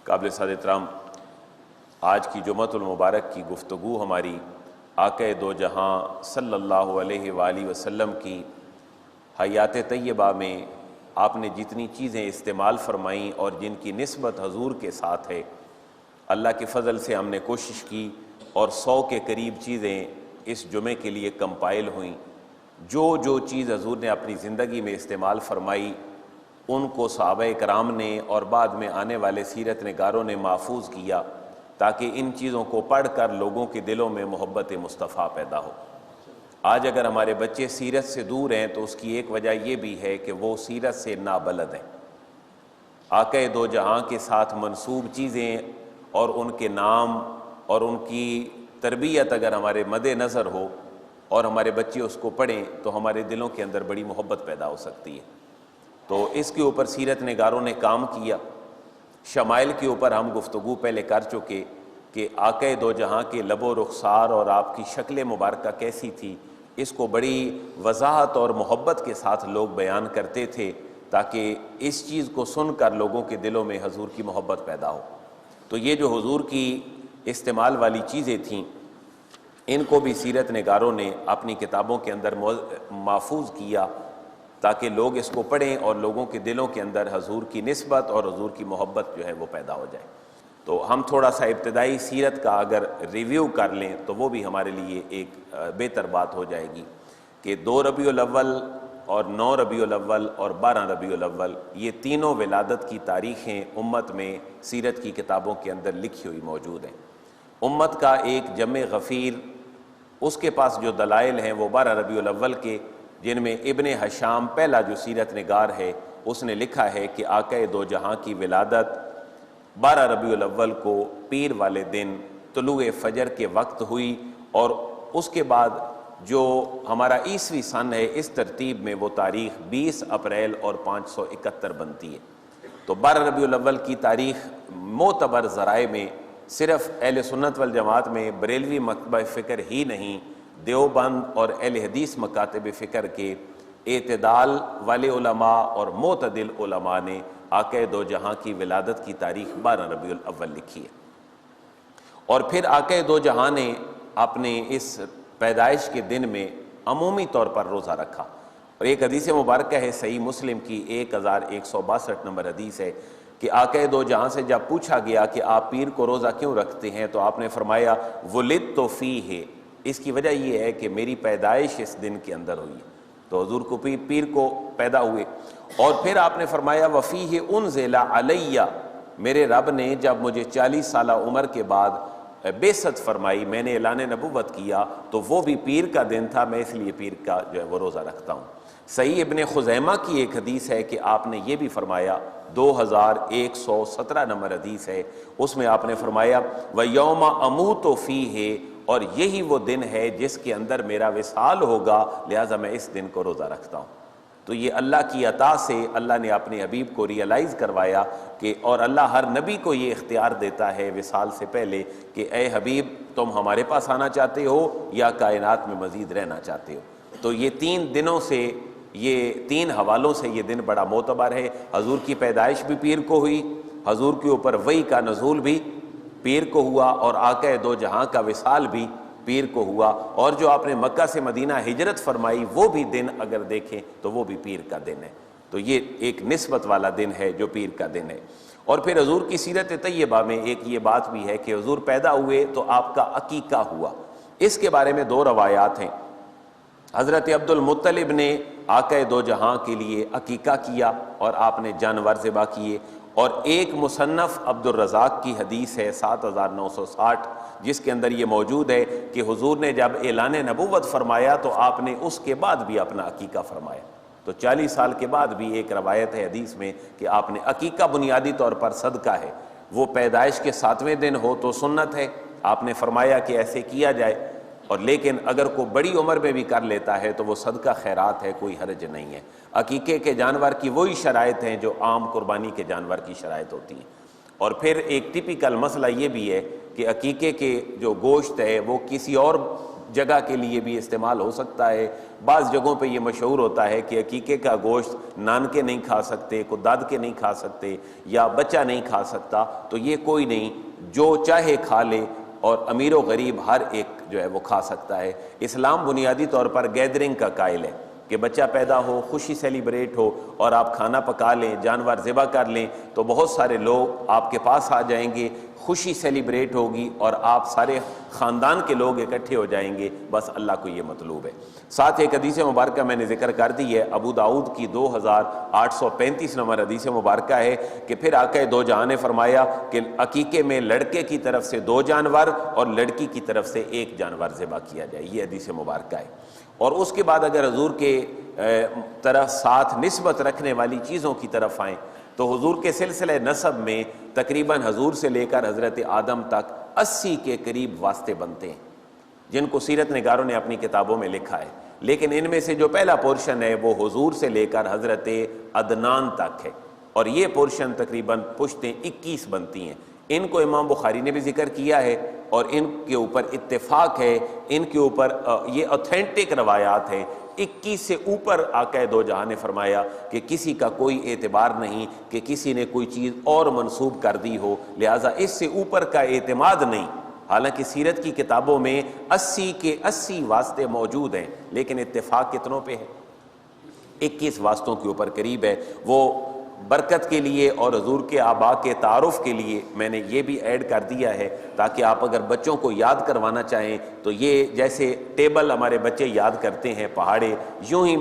قابل صدر احترام، آج کی جمعۃ المبارک کی گفتگو ہماری آقا دو جہاں صلی اللہ علیہ وآلہ وسلم کی حیات طیبہ میں آپ نے جتنی چیزیں استعمال فرمائیں اور جن کی نسبت حضور کے ساتھ ہے، اللہ کے فضل سے ہم نے کوشش کی اور 100 کے قریب چیزیں اس جمعے کے لیے کمپائل ہوئیں۔ جو چیز حضور نے اپنی زندگی میں استعمال فرمائی ان کو صحابہ کرام نے اور بعد میں آنے والے سیرت نگاروں نے محفوظ کیا تاکہ ان چیزوں کو پڑھ کر لوگوں کے دلوں میں محبت مصطفیٰ پیدا ہو۔ آج اگر ہمارے بچے سیرت سے دور ہیں تو اس کی ایک وجہ یہ بھی ہے کہ وہ سیرت سے نابلد ہیں۔ آقا دو جہاں کے ساتھ منسوب چیزیں اور ان کے نام اور ان کی تربیت اگر ہمارے مد نظر ہو اور ہمارے بچے اس کو پڑھیں تو ہمارے دلوں کے اندر بڑی محبت پیدا ہو سکتی ہے۔ تو اس کے اوپر سیرت نگاروں نے کام کیا۔ شمائل کے اوپر ہم گفتگو پہلے کر چکے کہ آقا دو جہاں کے لب و رخسار اور آپ کی شکل مبارکہ کیسی تھی، اس کو بڑی وضاحت اور محبت کے ساتھ لوگ بیان کرتے تھے تاکہ اس چیز کو سن کر لوگوں کے دلوں میں حضور کی محبت پیدا ہو۔ تو یہ جو حضور کی استعمال والی چیزیں تھیں ان کو بھی سیرت نگاروں نے اپنی کتابوں کے اندر محفوظ کیا تاکہ لوگ اس کو پڑھیں اور لوگوں کے دلوں کے اندر حضور کی نسبت اور حضور کی محبت جو ہے وہ پیدا ہو جائے۔ تو ہم تھوڑا سا ابتدائی سیرت کا اگر ریویو کر لیں تو وہ بھی ہمارے لیے ایک بہتر بات ہو جائے گی کہ 2 ربیع الاول اور 9 ربیع الاول اور 12 ربیع الاول یہ تینوں ولادت کی تاریخیں امت میں سیرت کی کتابوں کے اندر لکھی ہوئی موجود ہیں۔ امت کا ایک جمع غفیر اس کے پاس جو دلائل ہیں وہ 12 ربیع الاول کے، جن میں ابن حشام پہلا جو سیرت نگار ہے اس نے لکھا ہے کہ آقا دو جہاں کی ولادت 12 ربیع الاول کو پیر والے دن طلوع فجر کے وقت ہوئی، اور اس کے بعد جو ہمارا عیسوی سن ہے اس ترتیب میں وہ تاریخ 20 اپریل اور 571 بنتی ہے۔ تو 12 ربیع الاول کی تاریخ معتبر ذرائع میں صرف اہل سنت والجماعت میں بریلوی مکتبہ فکر ہی نہیں، دیوبند اور اہل حدیث مکاتب فکر کے اعتدال والے علماء اور معتدل علماء نے آقا دو جہاں کی ولادت کی تاریخ 12 ربیع الاول لکھی ہے۔ اور پھر آقا دو جہاں نے اپنے اس پیدائش کے دن میں عمومی طور پر روزہ رکھا، اور ایک حدیث مبارکہ ہے صحیح مسلم کی 1162 نمبر حدیث ہے کہ آقا دو جہاں سے جب پوچھا گیا کہ آپ پیر کو روزہ کیوں رکھتے ہیں تو آپ نے فرمایا ولدت فیہ، اس کی وجہ یہ ہے کہ میری پیدائش اس دن کے اندر ہوئی، تو حضور کو پیر کو پیدا ہوئے۔ اور پھر آپ نے فرمایا وفیہ انزل علیہ، میرے رب نے جب مجھے 40 سالہ عمر کے بعد بعثت فرمائی، میں نے اعلان نبوت کیا، تو وہ بھی پیر کا دن تھا، میں اس لیے پیر کا جو ہے وہ روزہ رکھتا ہوں۔ صحیح ابن خزیمہ کی ایک حدیث ہے کہ آپ نے یہ بھی فرمایا، 2117 نمبر حدیث ہے، اس میں آپ نے فرمایا وَيَوْمَ أَمُوتُ فِيهِ، اور یہی وہ دن ہے جس کے اندر میرا وصال ہوگا، لہٰذا میں اس دن کو روزہ رکھتا ہوں۔ تو یہ اللہ کی عطا سے اللہ نے اپنے حبیب کو ریئلائز کروایا کہ، اور اللہ ہر نبی کو یہ اختیار دیتا ہے وصال سے پہلے کہ اے حبیب تم ہمارے پاس آنا چاہتے ہو یا کائنات میں مزید رہنا چاہتے ہو۔ تو یہ 3 دنوں سے، یہ 3 حوالوں سے یہ دن بڑا معتبر ہے۔ حضور کی پیدائش بھی پیر کو ہوئی، حضور کے اوپر وحی کا نزول بھی پیر کو ہوا، اور آقا دو جہاں کا وصال بھی پیر کو ہوا، اور جو آپ نے مکہ سے مدینہ ہجرت فرمائی وہ بھی دن اگر دیکھیں تو وہ بھی پیر کا دن ہے۔ تو یہ ایک نسبت والا دن ہے جو پیر کا دن ہے۔ اور پھر حضور کی سیرت طیبہ میں ایک یہ بات بھی ہے کہ حضور پیدا ہوئے تو آپ کا عقیقہ ہوا۔ اس کے بارے میں 2 روایات ہیں۔ حضرت عبد المطلب نے آقا دو جہاں کے لیے عقیقہ کیا اور آپ نے جانور ذبح کیے، اور ایک مصنف عبد الرزاق کی حدیث ہے 7960 جس کے اندر یہ موجود ہے کہ حضور نے جب اعلان نبوت فرمایا تو آپ نے اس کے بعد بھی اپنا عقیقہ فرمایا۔ تو 40 سال کے بعد بھی ایک روایت ہے حدیث میں کہ آپ نے عقیقہ بنیادی طور پر صدقہ ہے، وہ پیدائش کے 7ویں دن ہو تو سنت ہے، آپ نے فرمایا کہ ایسے کیا جائے، اور لیکن اگر کوئی بڑی عمر میں بھی کر لیتا ہے تو وہ صدقہ خیرات ہے، کوئی حرج نہیں ہے۔ عقیقے کے جانور کی وہی شرائط ہیں جو عام قربانی کے جانور کی شرائط ہوتی ہیں۔ اور پھر ایک ٹپیکل مسئلہ یہ بھی ہے کہ عقیقے کے جو گوشت ہے وہ کسی اور جگہ کے لیے بھی استعمال ہو سکتا ہے۔ بعض جگہوں پہ یہ مشہور ہوتا ہے کہ عقیقے کا گوشت نانکے نہیں کھا سکتے، کو داد کے نہیں کھا سکتے، یا بچہ نہیں کھا سکتا، تو یہ کوئی نہیں، جو چاہے کھا لے، اور امیر و غریب ہر ایک جو ہے وہ کھا سکتا ہے۔ اسلام بنیادی طور پر گیدرنگ کا قائل ہے کہ بچہ پیدا ہو، خوشی سیلیبریٹ ہو، اور آپ کھانا پکا لیں، جانور ذبح کر لیں، تو بہت سارے لوگ آپ کے پاس آ جائیں گے، خوشی سیلیبریٹ ہوگی، اور آپ سارے خاندان کے لوگ اکٹھے ہو جائیں گے، بس اللہ کو یہ مطلوب ہے۔ ساتھ ایک حدیث مبارکہ میں نے ذکر کر دی ہے، ابو داؤد کی 2835 نمبر حدیث مبارکہ ہے کہ پھر آقا دو جہاں نے فرمایا کہ عقیقے میں لڑکے کی طرف سے 2 جانور اور لڑکی کی طرف سے 1 جانور ذبح کیا جائے، یہ حدیث مبارکہ ہے۔ اور اس کے بعد اگر حضور کے طرف ساتھ نسبت رکھنے والی چیزوں کی طرف آئیں تو حضور کے سلسلہ نسب میں تقریباً حضور سے لے کر حضرت آدم تک 80 کے قریب واسطے بنتے ہیں، جن کو سیرت نگاروں نے اپنی کتابوں میں لکھا ہے، لیکن ان میں سے جو پہلا پورشن ہے وہ حضور سے لے کر حضرت عدنان تک ہے، اور یہ پورشن تقریباً پشتیں 21 بنتی ہیں۔ ان کو امام بخاری نے بھی ذکر کیا ہے، اور ان کے اوپر اتفاق ہے، ان کے اوپر یہ اوتھینٹک روایات ہیں۔ 21 سے اوپر آقا دو جہاں نے فرمایا کہ کسی کا کوئی اعتبار نہیں کہ کسی نے کوئی چیز اور منسوب کر دی ہو، لہٰذا اس سے اوپر کا اعتماد نہیں۔ حالانکہ سیرت کی کتابوں میں 80 کے 80 واسطے موجود ہیں، لیکن اتفاق کتنوں پہ ہے؟ 21 واسطوں کے اوپر قریب ہے۔ وہ برکت کے لیے اور حضور کے آباء کے تعارف کے لیے میں نے یہ بھی ایڈ کر دیا ہے، تاکہ آپ اگر بچوں کو یاد کروانا چاہیں تو یہ جیسے ٹیبل ہمارے بچے یاد کرتے ہیں پہاڑے، یوں ہی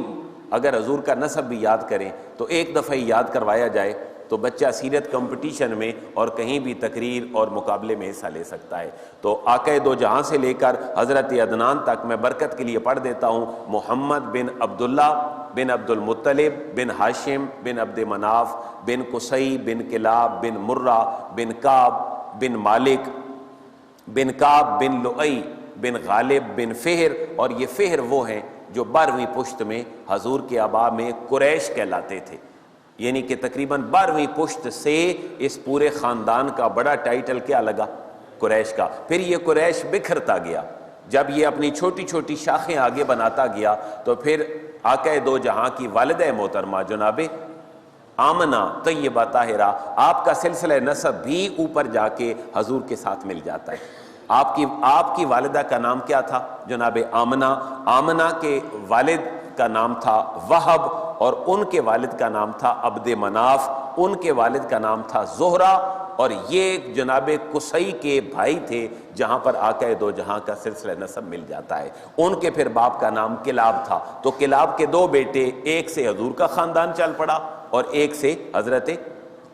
اگر حضور کا نسب بھی یاد کریں تو ایک دفعہ ہی یاد کروایا جائے تو بچہ سیرت کمپٹیشن میں اور کہیں بھی تقریر اور مقابلے میں حصہ لے سکتا ہے۔ تو آقا دو جہاں سے لے کر حضرت عدنان تک میں برکت کے لیے پڑھ دیتا ہوں: محمد بن عبداللہ بن عبد المطلب بن ہاشم بن عبد مناف بن قصی بن کلاب بن مرہ بن کعب بن مالک بن کعب بن لؤی بن غالب بن فہر، اور یہ فہر وہ ہیں جو 12ویں پشت میں حضور کے آباء میں قریش کہلاتے تھے، یعنی کہ تقریباً 12ویں پشت سے اس پورے خاندان کا بڑا ٹائٹل کیا لگا؟ قریش کا۔ پھر یہ قریش بکھرتا گیا، جب یہ اپنی چھوٹی چھوٹی شاخیں آگے بناتا گیا تو پھر آقا دو جہاں کی والدہ محترمہ جناب آمنہ طیبہ طاہرہ، آپ کا سلسلہ نسب بھی اوپر جا کے حضور کے ساتھ مل جاتا ہے۔ آپ کی والدہ کا نام کیا تھا؟ جناب آمنہ۔ آمنہ کے والد کا نام تھا وہب، اور ان کے والد کا نام تھا عبد مناف، ان کے والد کا نام تھا زہرہ، اور یہ جناب قصی کے بھائی تھے، جہاں پر آقا دو جہاں کا سلسلہ نسب مل جاتا ہے۔ ان کے پھر باپ کا نام کلاب تھا، تو کلاب کے 2 بیٹے، ایک سے حضور کا خاندان چل پڑا اور ایک سے حضرت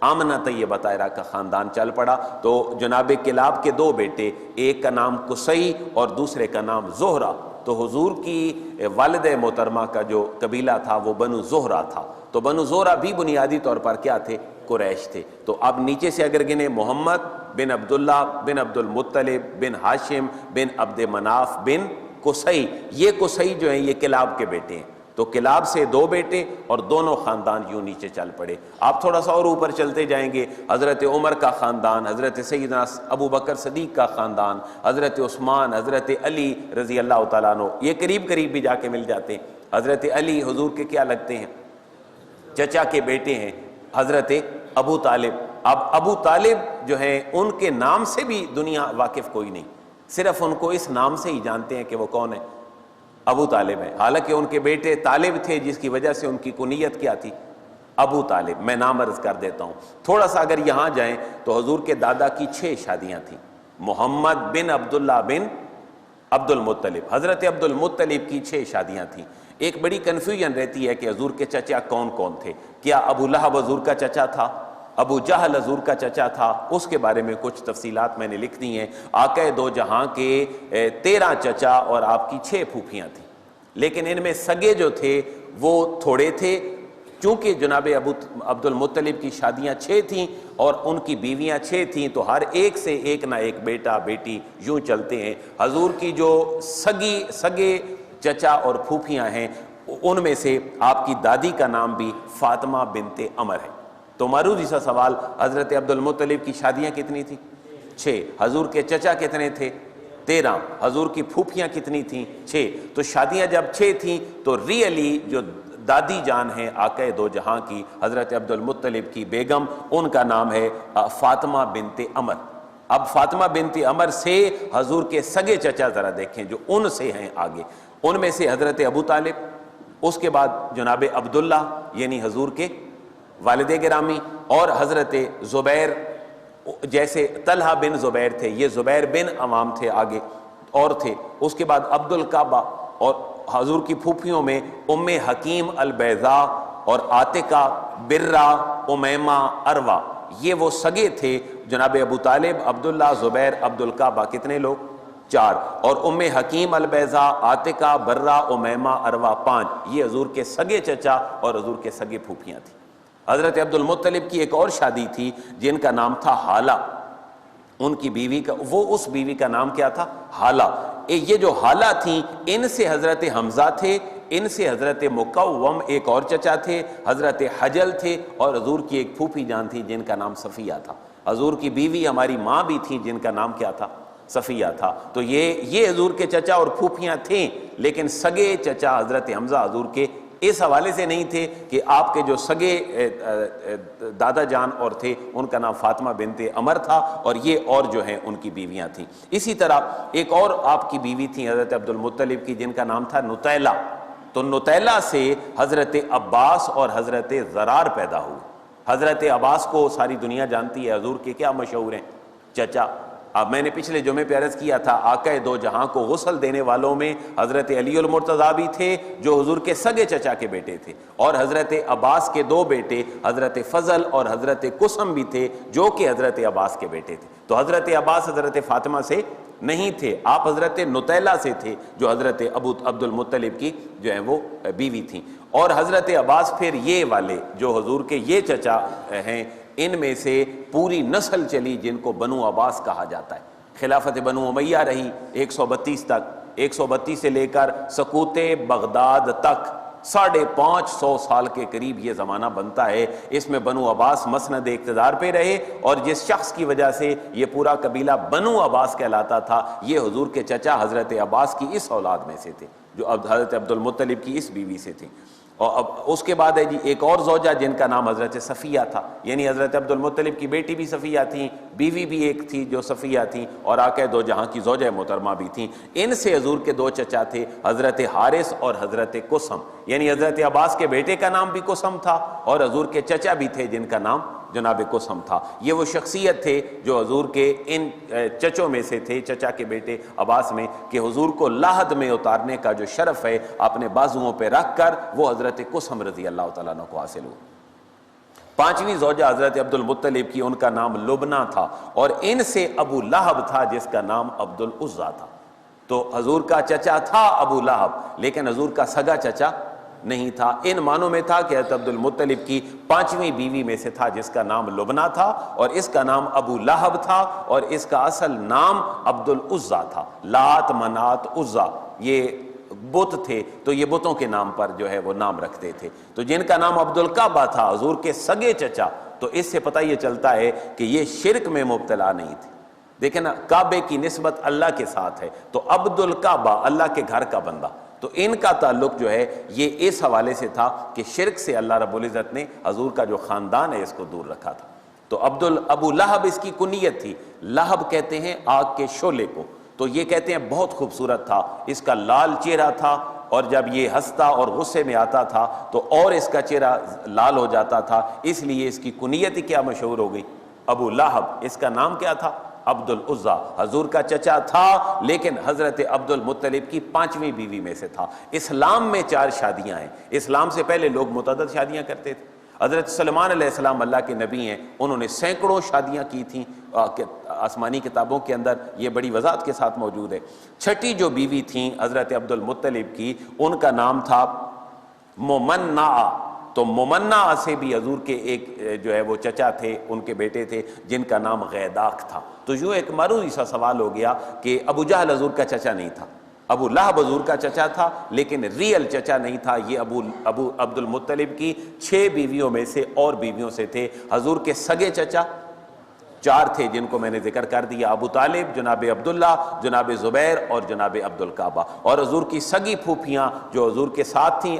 آمنہ طیبہ طاہرہ کا خاندان چل پڑا۔ تو جناب کلاب کے 2 بیٹے، ایک کا نام قصی اور دوسرے کا نام زہرہ، تو حضور کی والد محترمہ کا جو قبیلہ تھا وہ بنو زہرہ تھا، تو بنو زہرہ بھی بنیادی طور پر کیا تھے؟ قریش تھے۔ تو اب نیچے سے اگر گنے: محمد بن عبداللہ بن عبد المطلب بن ہاشم بن عبد مناف بن قصی، یہ قصی جو ہیں یہ کلاب کے بیٹے ہیں، تو کلاب سے 2 بیٹے اور دونوں خاندان یوں نیچے چل پڑے۔ آپ تھوڑا سا اور اوپر چلتے جائیں گے، حضرت عمر کا خاندان، حضرت سیدنا ابو بکر صدیق کا خاندان، حضرت عثمان، حضرت علی رضی اللہ تعالیٰ عنہ، یہ قریب قریب بھی جا کے مل جاتے ہیں۔ حضرت علی حضور کے کیا لگتے ہیں؟ چچا کے بیٹے ہیں، حضرت ابو طالب۔ اب ابو طالب جو ہیں ان کے نام سے بھی دنیا واقف کوئی نہیں، صرف ان کو اس نام سے ہی جانتے ہیں کہ وہ کون ہے؟ ابو طالب ہے، حالانکہ ان کے بیٹے طالب تھے، جس کی وجہ سے ان کی کنیت کیا تھی؟ ابو طالب۔ میں نام عرض کر دیتا ہوں، تھوڑا سا اگر یہاں جائیں تو حضور کے دادا کی 6 شادیاں تھیں۔ محمد بن عبداللہ بن عبد المطلب، حضرت عبد المطلب کی 6 شادیاں تھیں۔ ایک بڑی کنفیوژن رہتی ہے کہ حضور کے چچا کون کون تھے، کیا ابو لہب حضور کا چچا تھا؟ ابو جہل حضور کا چچا تھا؟ اس کے بارے میں کچھ تفصیلات میں نے لکھ دی ہیں۔ آقا دو جہاں کے 13 چچا اور آپ کی 6 پھوپھیاں تھیں، لیکن ان میں سگے جو تھے وہ تھوڑے تھے، چونکہ جناب عبد المطلب کی شادیاں 6 تھیں اور ان کی بیویاں 6 تھیں، تو ہر ایک سے ایک نہ ایک بیٹا بیٹی یوں چلتے ہیں۔ حضور کی جو سگے چچا اور پھوپھیاں ہیں، ان میں سے آپ کی دادی کا نام بھی فاطمہ بنت عمر ہے۔ تو معروض سا سوال، حضرت عبد المطلب کی شادیاں کتنی تھیں؟ 6۔ حضور کے چچا کتنے تھے؟ 13. حضور کی پھوپھیاں کتنی تھیں؟ 6. تو شادیاں جب 6 تھیں تو ریئلی جو دادی جان ہیں آقا دو جہاں کی حضرت عبد المطلب کی بیگم، ان کا نام ہے فاطمہ بنت عمر. اب فاطمہ بنت عمر سے حضور کے سگے چچا ذرا دیکھیں جو ان سے ہیں آگے، ان میں سے حضرت ابو طالب، اس کے بعد جناب عبداللہ یعنی حضور کے والد گرامی، اور حضرت زبیر، جیسے طلحہ بن زبیر تھے یہ زبیر بن عوام تھے آگے اور تھے. اس کے بعد عبد الکعبہ، اور حضور کی پھوپھیوں میں ام حکیم البیضاء اور عاتقہ، برہ، امیمہ، اروا، یہ وہ سگے تھے. جناب ابو طالب، عبداللہ، زبیر، عبد الکعبہ، کتنے لوگ؟ 4. اور ام حکیم البیضاء، عاتقہ، برہ، امیمہ، اروا، 5. یہ حضور کے سگے چچا اور حضور کے سگے پھوپھیاں تھیں. حضرت عبد المطلب کی ایک اور شادی تھی جن کا نام تھا حالہ. ان کی بیوی کا، وہ اس بیوی کا نام کیا تھا؟ حالہ. یہ جو حالہ تھیں ان سے حضرت حمزہ تھے، ان سے حضرت مقوم ایک اور چچا تھے، حضرت حجل تھے، اور حضور کی ایک پھوپھی جان تھی جن کا نام صفیہ تھا. حضور کی بیوی ہماری ماں بھی تھیں جن کا نام کیا تھا؟ صفیہ تھا. تو یہ حضور کے چچا اور پھوپھیاں تھیں، لیکن سگے چچا حضرت حمزہ حضور کے اس حوالے سے نہیں تھے کہ آپ کے جو سگے دادا جان اور تھے ان کا نام فاطمہ بنت عمر تھا، اور یہ اور جو ہیں ان کی بیویاں تھیں. اسی طرح ایک اور آپ کی بیوی تھی حضرت عبد المطلب کی جن کا نام تھا نطیلہ. تو نطیلہ سے حضرت عباس اور حضرت زرار پیدا ہوئے. حضرت عباس کو ساری دنیا جانتی ہے، حضور کے کیا مشہور ہیں؟ چچا. اب میں نے پچھلے جمعے پہ عرض کیا تھا آقا دو جہاں کو غسل دینے والوں میں حضرت علی المرتضیٰ بھی تھے جو حضور کے سگے چچا کے بیٹے تھے، اور حضرت عباس کے 2 بیٹے حضرت فضل اور حضرت قسم بھی تھے جو کہ حضرت عباس کے بیٹے تھے. تو حضرت عباس حضرت فاطمہ سے نہیں تھے، آپ حضرت نطیلہ سے تھے جو حضرت عبد المطلب کی جو ہیں وہ بیوی تھیں. اور حضرت عباس پھر یہ والے جو حضور کے یہ چچا ہیں، ان میں سے پوری نسل چلی جن کو بنو عباس کہا جاتا ہے. خلافت بنو امیہ رہی 132 تک، 132 سے لے کر سقوط بغداد تک 550 سال کے قریب یہ زمانہ بنتا ہے. اس میں بنو عباس مسند اقتدار پہ رہے، اور جس شخص کی وجہ سے یہ پورا قبیلہ بنو عباس کہلاتا تھا یہ حضور کے چچا حضرت عباس کی اس اولاد میں سے تھے جو حضرت عبد المطلب کی اس بیوی سے تھے. اور اب اس کے بعد ہے جی ایک اور زوجہ جن کا نام حضرت صفیہ تھا، یعنی حضرت عبد المطلب کی بیٹی بھی صفیہ تھیں، بیوی بھی ایک تھی جو صفیہ تھیں، اور آقا دو جہاں کی زوجہ محترمہ بھی تھیں. ان سے حضور کے 2 چچا تھے حضرت حارث اور حضرت قسم، یعنی حضرت عباس کے بیٹے کا نام بھی قسم تھا اور حضور کے چچا بھی تھے جن کا نام جناب قسم تھا. یہ وہ شخصیت تھے جو حضور کے ان چچوں میں سے تھے، چچا کے بیٹے عباس میں، کہ حضور کو لاحد میں اتارنے کا جو شرف ہے اپنے بازوؤں پہ رکھ کر وہ حضرت قسم رضی اللہ تعالیٰ عنہ کو حاصل ہوا. 5ویں زوجہ حضرت عبد المطلب کی، ان کا نام لبنہ تھا، اور ان سے ابو لہب تھا جس کا نام عبد العزیٰ تھا. تو حضور کا چچا تھا ابو لہب لیکن حضور کا سگا چچا نہیں تھا. ان معنوں میں تھا کہ حضرت عبد المطلب کی 5ویں بیوی میں سے تھا جس کا نام لبنہ تھا، اور اس کا نام ابو لہب تھا، اور اس کا اصل نام عبد العزیٰ تھا. لات، منات، عزیٰ یہ بت تھے، تو یہ بتوں کے نام پر جو ہے وہ نام رکھتے تھے. تو جن کا نام عبد الکعبہ تھا حضور کے سگے چچا، تو اس سے پتہ یہ چلتا ہے کہ یہ شرک میں مبتلا نہیں تھے. دیکھیں نا، کعبے کی نسبت اللہ کے ساتھ ہے، تو عبد الکعبہ اللہ کے گھر کا بندہ، تو ان کا تعلق جو ہے یہ اس حوالے سے تھا کہ شرک سے اللہ رب العزت نے حضور کا جو خاندان ہے اس کو دور رکھا تھا. تو ابو لہب اس کی کنیت تھی. لہب کہتے ہیں آگ کے شعلے کو، تو یہ کہتے ہیں بہت خوبصورت تھا، اس کا لال چہرہ تھا، اور جب یہ ہنستا اور غصے میں آتا تھا تو اور اس کا چہرہ لال ہو جاتا تھا، اس لیے اس کی کنیت ہی کیا مشہور ہو گئی؟ ابو لہب. اس کا نام کیا تھا؟ عبد العزیٰ. حضور کا چچا تھا لیکن حضرت عبد المطلب کی 5ویں بیوی میں سے تھا. اسلام میں 4 شادیاں ہیں. اسلام سے پہلے لوگ متعدد شادیاں کرتے تھے. حضرت سلمان علیہ السلام اللہ کے نبی ہیں، انہوں نے سینکڑوں شادیاں کی تھیں، آسمانی کتابوں کے اندر یہ بڑی وضاحت کے ساتھ موجود ہے. 6ٹھی جو بیوی تھیں حضرت عبد المطلب کی، ان کا نام تھا ممنع. تو ممنع سے بھی حضور کے ایک جو ہے وہ چچا تھے، ان کے بیٹے تھے جن کا نام غیداق تھا. تو یوں ایک معروضی سا سوال ہو گیا کہ ابو جہل حضور کا چچا نہیں تھا، ابو لہب حضور کا چچا تھا لیکن ریئل چچا نہیں تھا. یہ ابو عبد المطلب کی 6 بیویوں میں سے اور بیویوں سے تھے. حضور کے سگے چچا 4 تھے جن کو میں نے ذکر کر دیا، ابو طالب، جناب عبداللہ، جناب زبیر اور جناب عبدالکعبہ، اور حضور کی سگی پھوپھیاں جو حضور کے ساتھ تھیں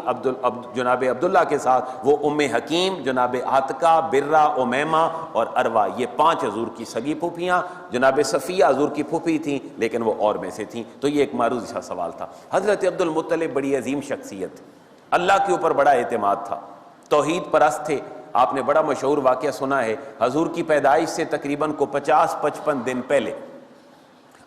جناب عبداللہ کے ساتھ، وہ ام حکیم، جناب عاتقہ، برہ، امیمہ اور اروا، یہ 5 حضور کی سگی پھوپھیاں۔ جناب صفیہ حضور کی پھوپھی تھیں لیکن وہ اور میں سے تھیں۔ تو یہ ایک معروض سا سوال تھا۔ حضرت عبد المطلب بڑی عظیم شخصیت تھی، اللہ کے اوپر بڑا اعتماد تھا، توحید پرست تھے۔ آپ نے بڑا مشہور واقعہ سنا ہے، حضور کی پیدائش سے تقریباً 50-55 دن پہلے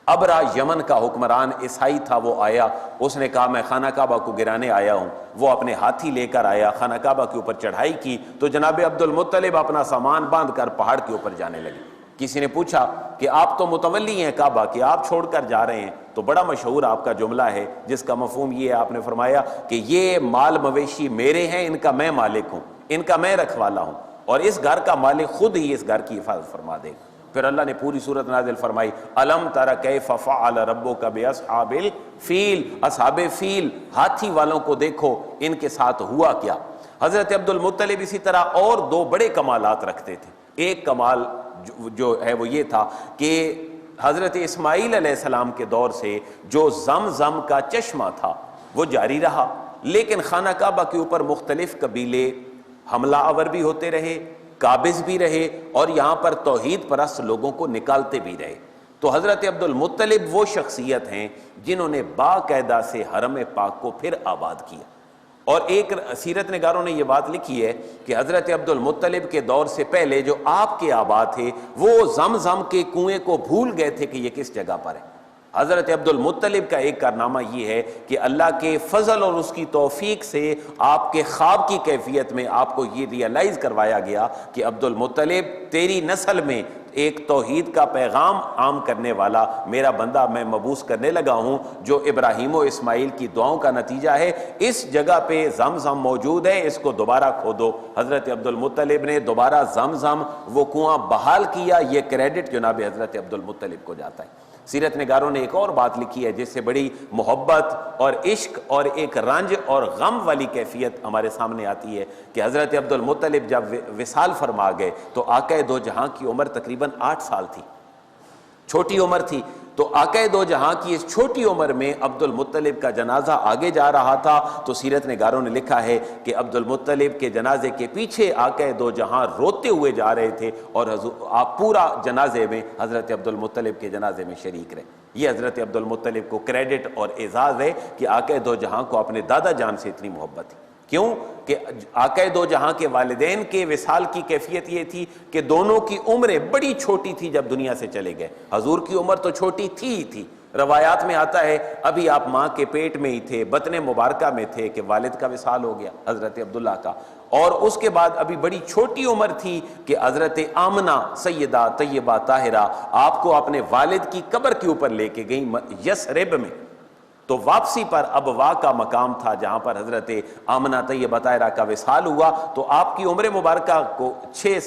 ابرا یمن کا حکمران عیسائی تھا، وہ آیا، اس نے کہا میں خانہ کعبہ کو گرانے آیا ہوں۔ وہ اپنے ہاتھی لے کر آیا، خانہ کعبہ کے اوپر چڑھائی کی تو جناب عبد المطلب اپنا سامان باندھ کر پہاڑ کے اوپر جانے لگے۔ کسی نے پوچھا کہ آپ تو متولی ہیں کعبہ کہ آپ چھوڑ کر جا رہے ہیں؟ تو بڑا مشہور آپ کا جملہ ہے جس کا مفہوم یہ ہے، آپ نے فرمایا کہ یہ مال مویشی میرے ہیں، ان کا میں مالک ہوں، ان کا میں رکھوالا ہوں، اور اس گھر کا مالک خود ہی اس گھر کی حفاظت فرما دے گا۔ پھر اللہ نے پوری صورت نازل فرمائی، الم تر کیف فعل ربک باصحاب الفیل، اصحاب فیل، ہاتھی والوں کو دیکھو ان کے ساتھ ہوا کیا۔ حضرت عبد المطلب اسی طرح اور 2 بڑے کمالات رکھتے تھے۔ ایک کمال جو ہے وہ یہ تھا کہ حضرت اسماعیل علیہ السلام کے دور سے جو زمزم کا چشمہ تھا وہ جاری رہا، لیکن خانہ کعبہ کے اوپر مختلف قبیلے حملہ آور بھی ہوتے رہے، قابض بھی رہے، اور یہاں پر توحید پرست لوگوں کو نکالتے بھی رہے۔ تو حضرت عبد المطلب وہ شخصیت ہیں جنہوں نے باقاعدہ سے حرم پاک کو پھر آباد کیا۔ اور ایک سیرت نگاروں نے یہ بات لکھی ہے کہ حضرت عبد المطلب کے دور سے پہلے جو آپ کے آبا تھے وہ زمزم کے کنویں کو بھول گئے تھے کہ یہ کس جگہ پر ہے۔ حضرت عبد المطلب کا ایک کارنامہ یہ ہے کہ اللہ کے فضل اور اس کی توفیق سے آپ کے خواب کی کیفیت میں آپ کو یہ ریئلائز کروایا گیا کہ عبد المطلب تیری نسل میں ایک توحید کا پیغام عام کرنے والا میرا بندہ میں مبعوث کرنے لگا ہوں، جو ابراہیم و اسماعیل کی دعاؤں کا نتیجہ ہے۔ اس جگہ پہ زمزم موجود ہے، اس کو دوبارہ کھودو۔ حضرت عبد المطلب نے دوبارہ زمزم وہ کنواں بحال کیا۔ یہ کریڈٹ جناب حضرت عبد المطلب کو جاتا ہے۔ سیرت نگاروں نے ایک اور بات لکھی ہے جس سے بڑی محبت اور عشق اور ایک رنج اور غم والی کیفیت ہمارے سامنے آتی ہے کہ حضرت عبد المطلب جب وصال فرما گئے تو آقا دو جہاں کی عمر تقریباً 8 سال تھی، چھوٹی عمر تھی۔ تو آقا دو جہاں کی اس چھوٹی عمر میں عبد المطلب کا جنازہ آگے جا رہا تھا، تو سیرت نگاروں نے لکھا ہے کہ عبد المطلب کے جنازے کے پیچھے آقا دو جہاں روتے ہوئے جا رہے تھے، اور آپ پورا جنازے میں حضرت عبد المطلب کے جنازے میں شریک رہے۔ یہ حضرت عبد المطلب کو کریڈٹ اور اعزاز ہے کہ آقا دو جہاں کو اپنے دادا جان سے اتنی محبت تھی۔ کیوں کہ آقا دو جہاں کے والدین کے وصال کی کیفیت یہ تھی کہ دونوں کی عمریں بڑی چھوٹی تھی جب دنیا سے چلے گئے۔ حضور کی عمر تو چھوٹی تھی ہی تھی، روایات میں آتا ہے ابھی آپ ماں کے پیٹ میں ہی تھے، بطن مبارکہ میں تھے کہ والد کا وصال ہو گیا حضرت عبداللہ کا، اور اس کے بعد ابھی بڑی چھوٹی عمر تھی کہ حضرت آمنہ سیدہ طیبہ طاہرہ آپ کو اپنے والد کی قبر کے اوپر لے کے گئیں یثرب میں۔ تو واپسی پر ابوا کا مقام تھا جہاں پر حضرت آمنہ طیبہ طاہرہ کا وصال ہوا، تو آپ کی عمر مبارکہ کو 7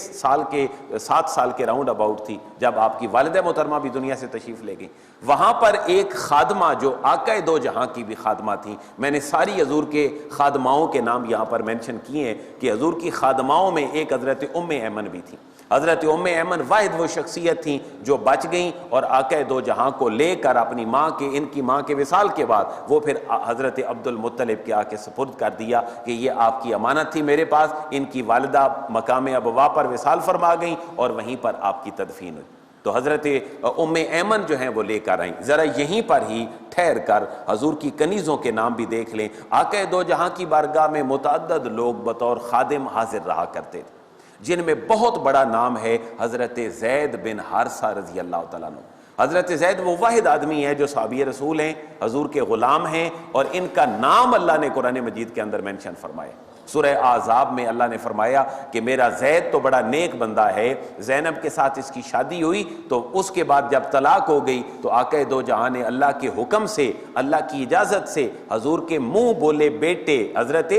سال کے راؤنڈ اباؤٹ تھی جب آپ کی والدہ محترمہ بھی دنیا سے تشریف لے گئی۔ وہاں پر ایک خادمہ جو آقا دو جہاں کی بھی خادمہ تھیں، میں نے ساری حضور کے خادماؤں کے نام یہاں پر مینشن کیے ہیں کہ حضور کی خادماؤں میں ایک حضرت ام ایمن بھی تھی۔ حضرت ام ایمن واحد وہ شخصیت تھیں جو بچ گئیں اور آقا دو جہاں کو لے کر اپنی ماں کے ان کی ماں کے وصال کے بعد وہ پھر حضرت عبد المطلب کے آکے سپرد کر دیا کہ یہ آپ کی امانت تھی میرے پاس۔ ان کی والدہ مقام ابوا پر وصال فرما گئیں اور وہیں پر آپ کی تدفین ہوئی۔ تو حضرت ام ایمن جو ہیں وہ لے کر آئیں۔ ذرا یہیں پر ہی ٹھہر کر حضور کی کنیزوں کے نام بھی دیکھ لیں۔ آقا دو جہاں کی بارگاہ میں متعدد لوگ بطور خادم حاضر رہا کرتے تھے، جن میں بہت بڑا نام ہے حضرت زید بن حارثہ رضی اللہ تعالیٰ عنہ۔ حضرت زید وہ واحد آدمی ہے جو صحابی رسول ہیں، حضور کے غلام ہیں، اور ان کا نام اللہ نے قرآن مجید کے اندر مینشن فرمایا۔ سورہ احزاب میں اللہ نے فرمایا کہ میرا زید تو بڑا نیک بندہ ہے، زینب کے ساتھ اس کی شادی ہوئی تو اس کے بعد جب طلاق ہو گئی تو آقا دو جہاں نے اللہ کے حکم سے، اللہ کی اجازت سے حضور کے منہ بولے بیٹے حضرت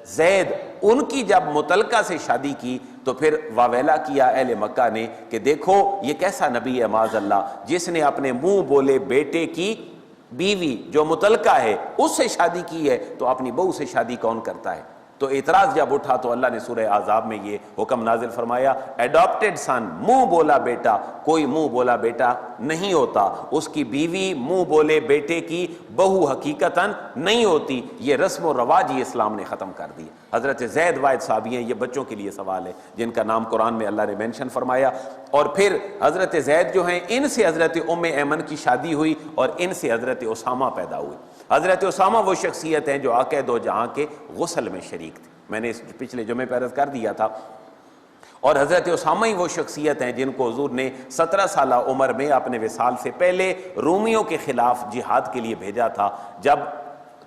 زید ان کی جب متعلقہ سے شادی کی تو پھر واویلا کیا اہل مکہ نے کہ دیکھو یہ کیسا نبی ہے معاذ اللہ جس نے اپنے منہ بولے بیٹے کی بیوی جو متعلقہ ہے اس سے شادی کی ہے، تو اپنی بہو سے شادی کون کرتا ہے؟ تو اعتراض جب اٹھا تو اللہ نے سورہ احزاب میں یہ حکم نازل فرمایا، ایڈاپٹڈ سن، منہ بولا بیٹا، کوئی منہ بولا بیٹا نہیں ہوتا، اس کی بیوی منہ بولے بیٹے کی بہو حقیقتاً نہیں ہوتی، یہ رسم و رواج ہی اسلام نے ختم کر دی۔ حضرت زید واحد صحابی ہیں، یہ بچوں کے لیے سوال ہے جن کا نام قرآن میں اللہ نے مینشن فرمایا۔ اور پھر حضرت زید جو ہیں، ان سے حضرت ام ایمن کی شادی ہوئی اور ان سے حضرت اسامہ پیدا ہوئے۔ حضرت اسامہ وہ شخصیت ہیں جو آقا دو جہاں کے غسل میں شریک تھے، میں نے اس پچھلے جمعے پہ عرض کر دیا تھا۔ اور حضرت اسامہ ہی وہ شخصیت ہیں جن کو حضور نے 17 سالہ عمر میں اپنے وصال سے پہلے رومیوں کے خلاف جہاد کے لیے بھیجا تھا۔ جب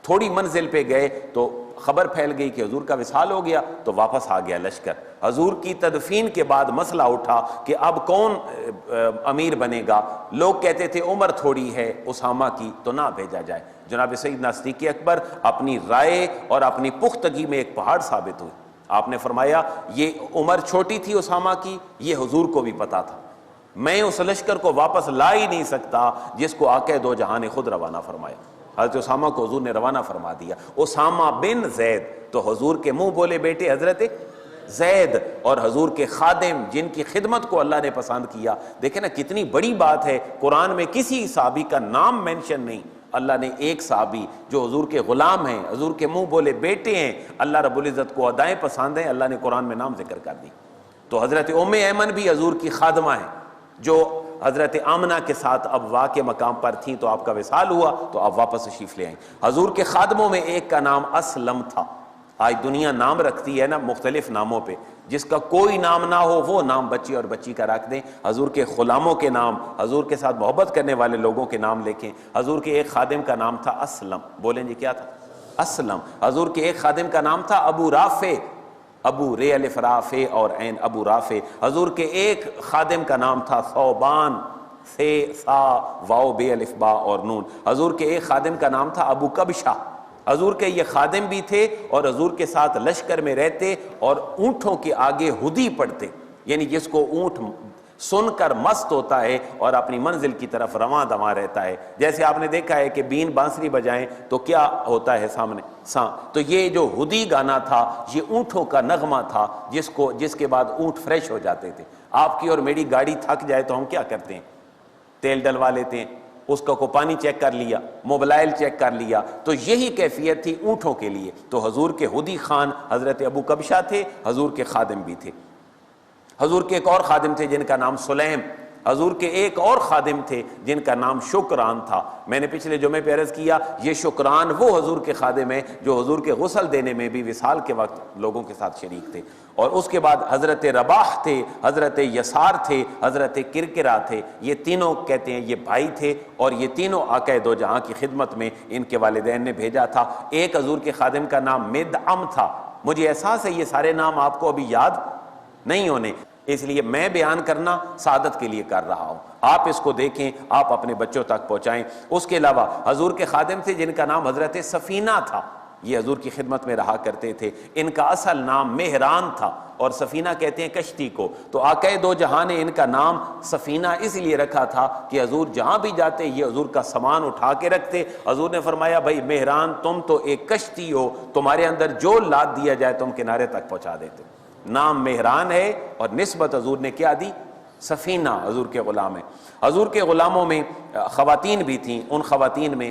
تھوڑی منزل پہ گئے تو خبر پھیل گئی کہ حضور کا وصال ہو گیا، تو واپس آ گیا لشکر۔ حضور کی تدفین کے بعد مسئلہ اٹھا کہ اب کون امیر بنے گا۔ لوگ کہتے تھے عمر تھوڑی ہے اسامہ کی تو نہ بھیجا جائے۔ جناب سیدنا صدیق اکبر اپنی رائے اور اپنی پختگی میں ایک پہاڑ ثابت ہوئے۔ آپ نے فرمایا یہ عمر چھوٹی تھی اسامہ کی، یہ حضور کو بھی پتا تھا، میں اس لشکر کو واپس لا ہی نہیں سکتا جس کو آقا دو جہاں نے خود روانہ فرمایا۔ حضرت اسامہ کو حضور نے روانہ فرما دیا۔ اسامہ بن زید تو حضور کے منہ بولے بیٹے حضرت زید، اور حضور کے خادم جن کی خدمت کو اللہ نے پسند کیا۔ دیکھیں نا کتنی بڑی بات ہے، قرآن میں کسی صحابی کا نام مینشن نہیں، اللہ نے ایک صحابی جو حضور کے غلام ہیں، حضور کے منہ بولے بیٹے ہیں، اللہ رب العزت کو ادائیں پسند ہیں، اللہ نے قرآن میں نام ذکر کر دی۔ تو حضرت ام ایمن بھی حضور کی خادمہ ہیں، جو حضرت آمنہ کے ساتھ اب واقع کے مقام پر تھیں، تو آپ کا وصال ہوا تو آپ واپس تشریف لے آئیں۔ حضور کے خادموں میں ایک کا نام اسلم تھا۔ آج دنیا نام رکھتی ہے نا مختلف ناموں پہ، جس کا کوئی نام نہ ہو وہ نام بچی اور بچی کا رکھ دیں۔ حضور کے غلاموں کے نام، حضور کے ساتھ محبت کرنے والے لوگوں کے نام لکھیں۔ حضور کے ایک خادم کا نام تھا اسلم، بولیں جی کیا تھا؟ اسلم۔ حضور کے ایک خادم کا نام تھا ابو رافع، ابو رے الف رافع اور عین ابو رافع۔ حضور کے ایک خادم کا نام تھا ثوبان، سے سا واو بے الف با اور نون۔ حضور کے ایک خادم کا نام تھا ابو کبشہ۔ حضور کے یہ خادم بھی تھے اور حضور کے ساتھ لشکر میں رہتے اور اونٹوں کے آگے ہدی پڑھتے، یعنی جس کو اونٹ سن کر مست ہوتا ہے اور اپنی منزل کی طرف رواں دواں رہتا ہے۔ جیسے آپ نے دیکھا ہے کہ بین بانسری بجائیں تو کیا ہوتا ہے سامنے ساں، تو یہ جو ہدی گانا تھا یہ اونٹوں کا نغمہ تھا، جس کے بعد اونٹ فریش ہو جاتے تھے۔ آپ کی اور میری گاڑی تھک جائے تو ہم کیا کرتے ہیں؟ تیل ڈلوا لیتے ہیں، اس کا کو پانی چیک کر لیا، موبائل چیک کر لیا، تو یہی کیفیت تھی اونٹوں کے لیے۔ تو حضور کے ہدی خان حضرت ابو کبشہ تھے، حضور کے خادم بھی تھے۔ حضور کے ایک اور خادم تھے جن کا نام سلیم۔ حضور کے ایک اور خادم تھے جن کا نام شکران تھا۔ میں نے پچھلے جمعے پہ عرض کیا یہ شکران وہ حضور کے خادم ہیں جو حضور کے غسل دینے میں بھی وصال کے وقت لوگوں کے ساتھ شریک تھے۔ اور اس کے بعد حضرت رباح تھے، حضرت یسار تھے، حضرت کرکرا تھے۔ یہ تینوں کہتے ہیں یہ بھائی تھے اور یہ تینوں آقا دو جہاں کی خدمت میں ان کے والدین نے بھیجا تھا۔ ایک حضور کے خادم کا نام مدعم تھا۔ مجھے احساس ہے یہ سارے نام آپ کو ابھی یاد نہیں ہونے، اس لیے میں بیان کرنا سعادت کے لیے کر رہا ہوں، آپ اس کو دیکھیں، آپ اپنے بچوں تک پہنچائیں۔ اس کے علاوہ حضور کے خادم تھے جن کا نام حضرت سفینہ تھا، یہ حضور کی خدمت میں رہا کرتے تھے۔ ان کا اصل نام مہران تھا اور سفینہ کہتے ہیں کشتی کو، تو آقا دو جہاں نے ان کا نام سفینہ اس لیے رکھا تھا کہ حضور جہاں بھی جاتے یہ حضور کا سامان اٹھا کے رکھتے۔ حضور نے فرمایا بھائی مہران تم تو ایک کشتی ہو، تمہارے اندر جو لاد دیا جائے تم کنارے تک پہنچا دیتے۔ نام مہران ہے اور نسبت حضور نے کیا دی؟ سفینہ، حضور کے غلام ہیں۔ حضور کے غلاموں میں خواتین بھی تھیں، ان خواتین میں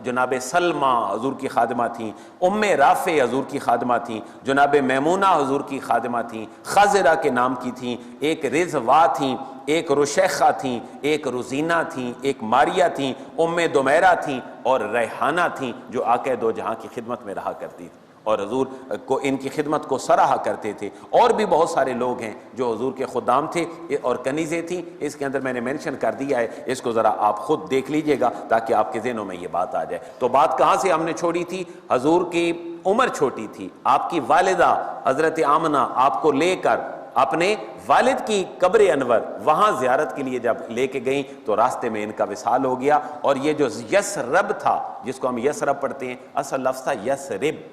جناب سلمہ حضور کی خادمہ تھیں، ام رافع حضور کی خادمہ تھیں، جناب میمونہ حضور کی خادمہ تھیں، خضرہ کے نام کی تھیں، ایک رضوا تھیں، ایک رشیخہ تھیں، ایک رزینہ تھیں، ایک ماریہ تھیں، ام دمیرہ تھیں اور ریحانہ تھیں، جو آقا دو جہاں کی خدمت میں رہا کرتی تھی اور حضور کو ان کی خدمت کو سراہا کرتے تھے۔ اور بھی بہت سارے لوگ ہیں جو حضور کے خدام تھے اور کنیزیں تھیں، اس کے اندر میں نے مینشن کر دیا ہے، اس کو ذرا آپ خود دیکھ لیجئے گا تاکہ آپ کے ذہنوں میں یہ بات آ جائے۔ تو بات کہاں سے ہم نے چھوڑی تھی؟ حضور کی عمر چھوٹی تھی، آپ کی والدہ حضرت آمنہ آپ کو لے کر اپنے والد کی قبر انور وہاں زیارت کے لیے جب لے کے گئیں تو راستے میں ان کا وصال ہو گیا۔ اور یہ جو یسرب تھا، جس کو ہم یسرب پڑھتے ہیں، اصل لفظ تھا یسرب۔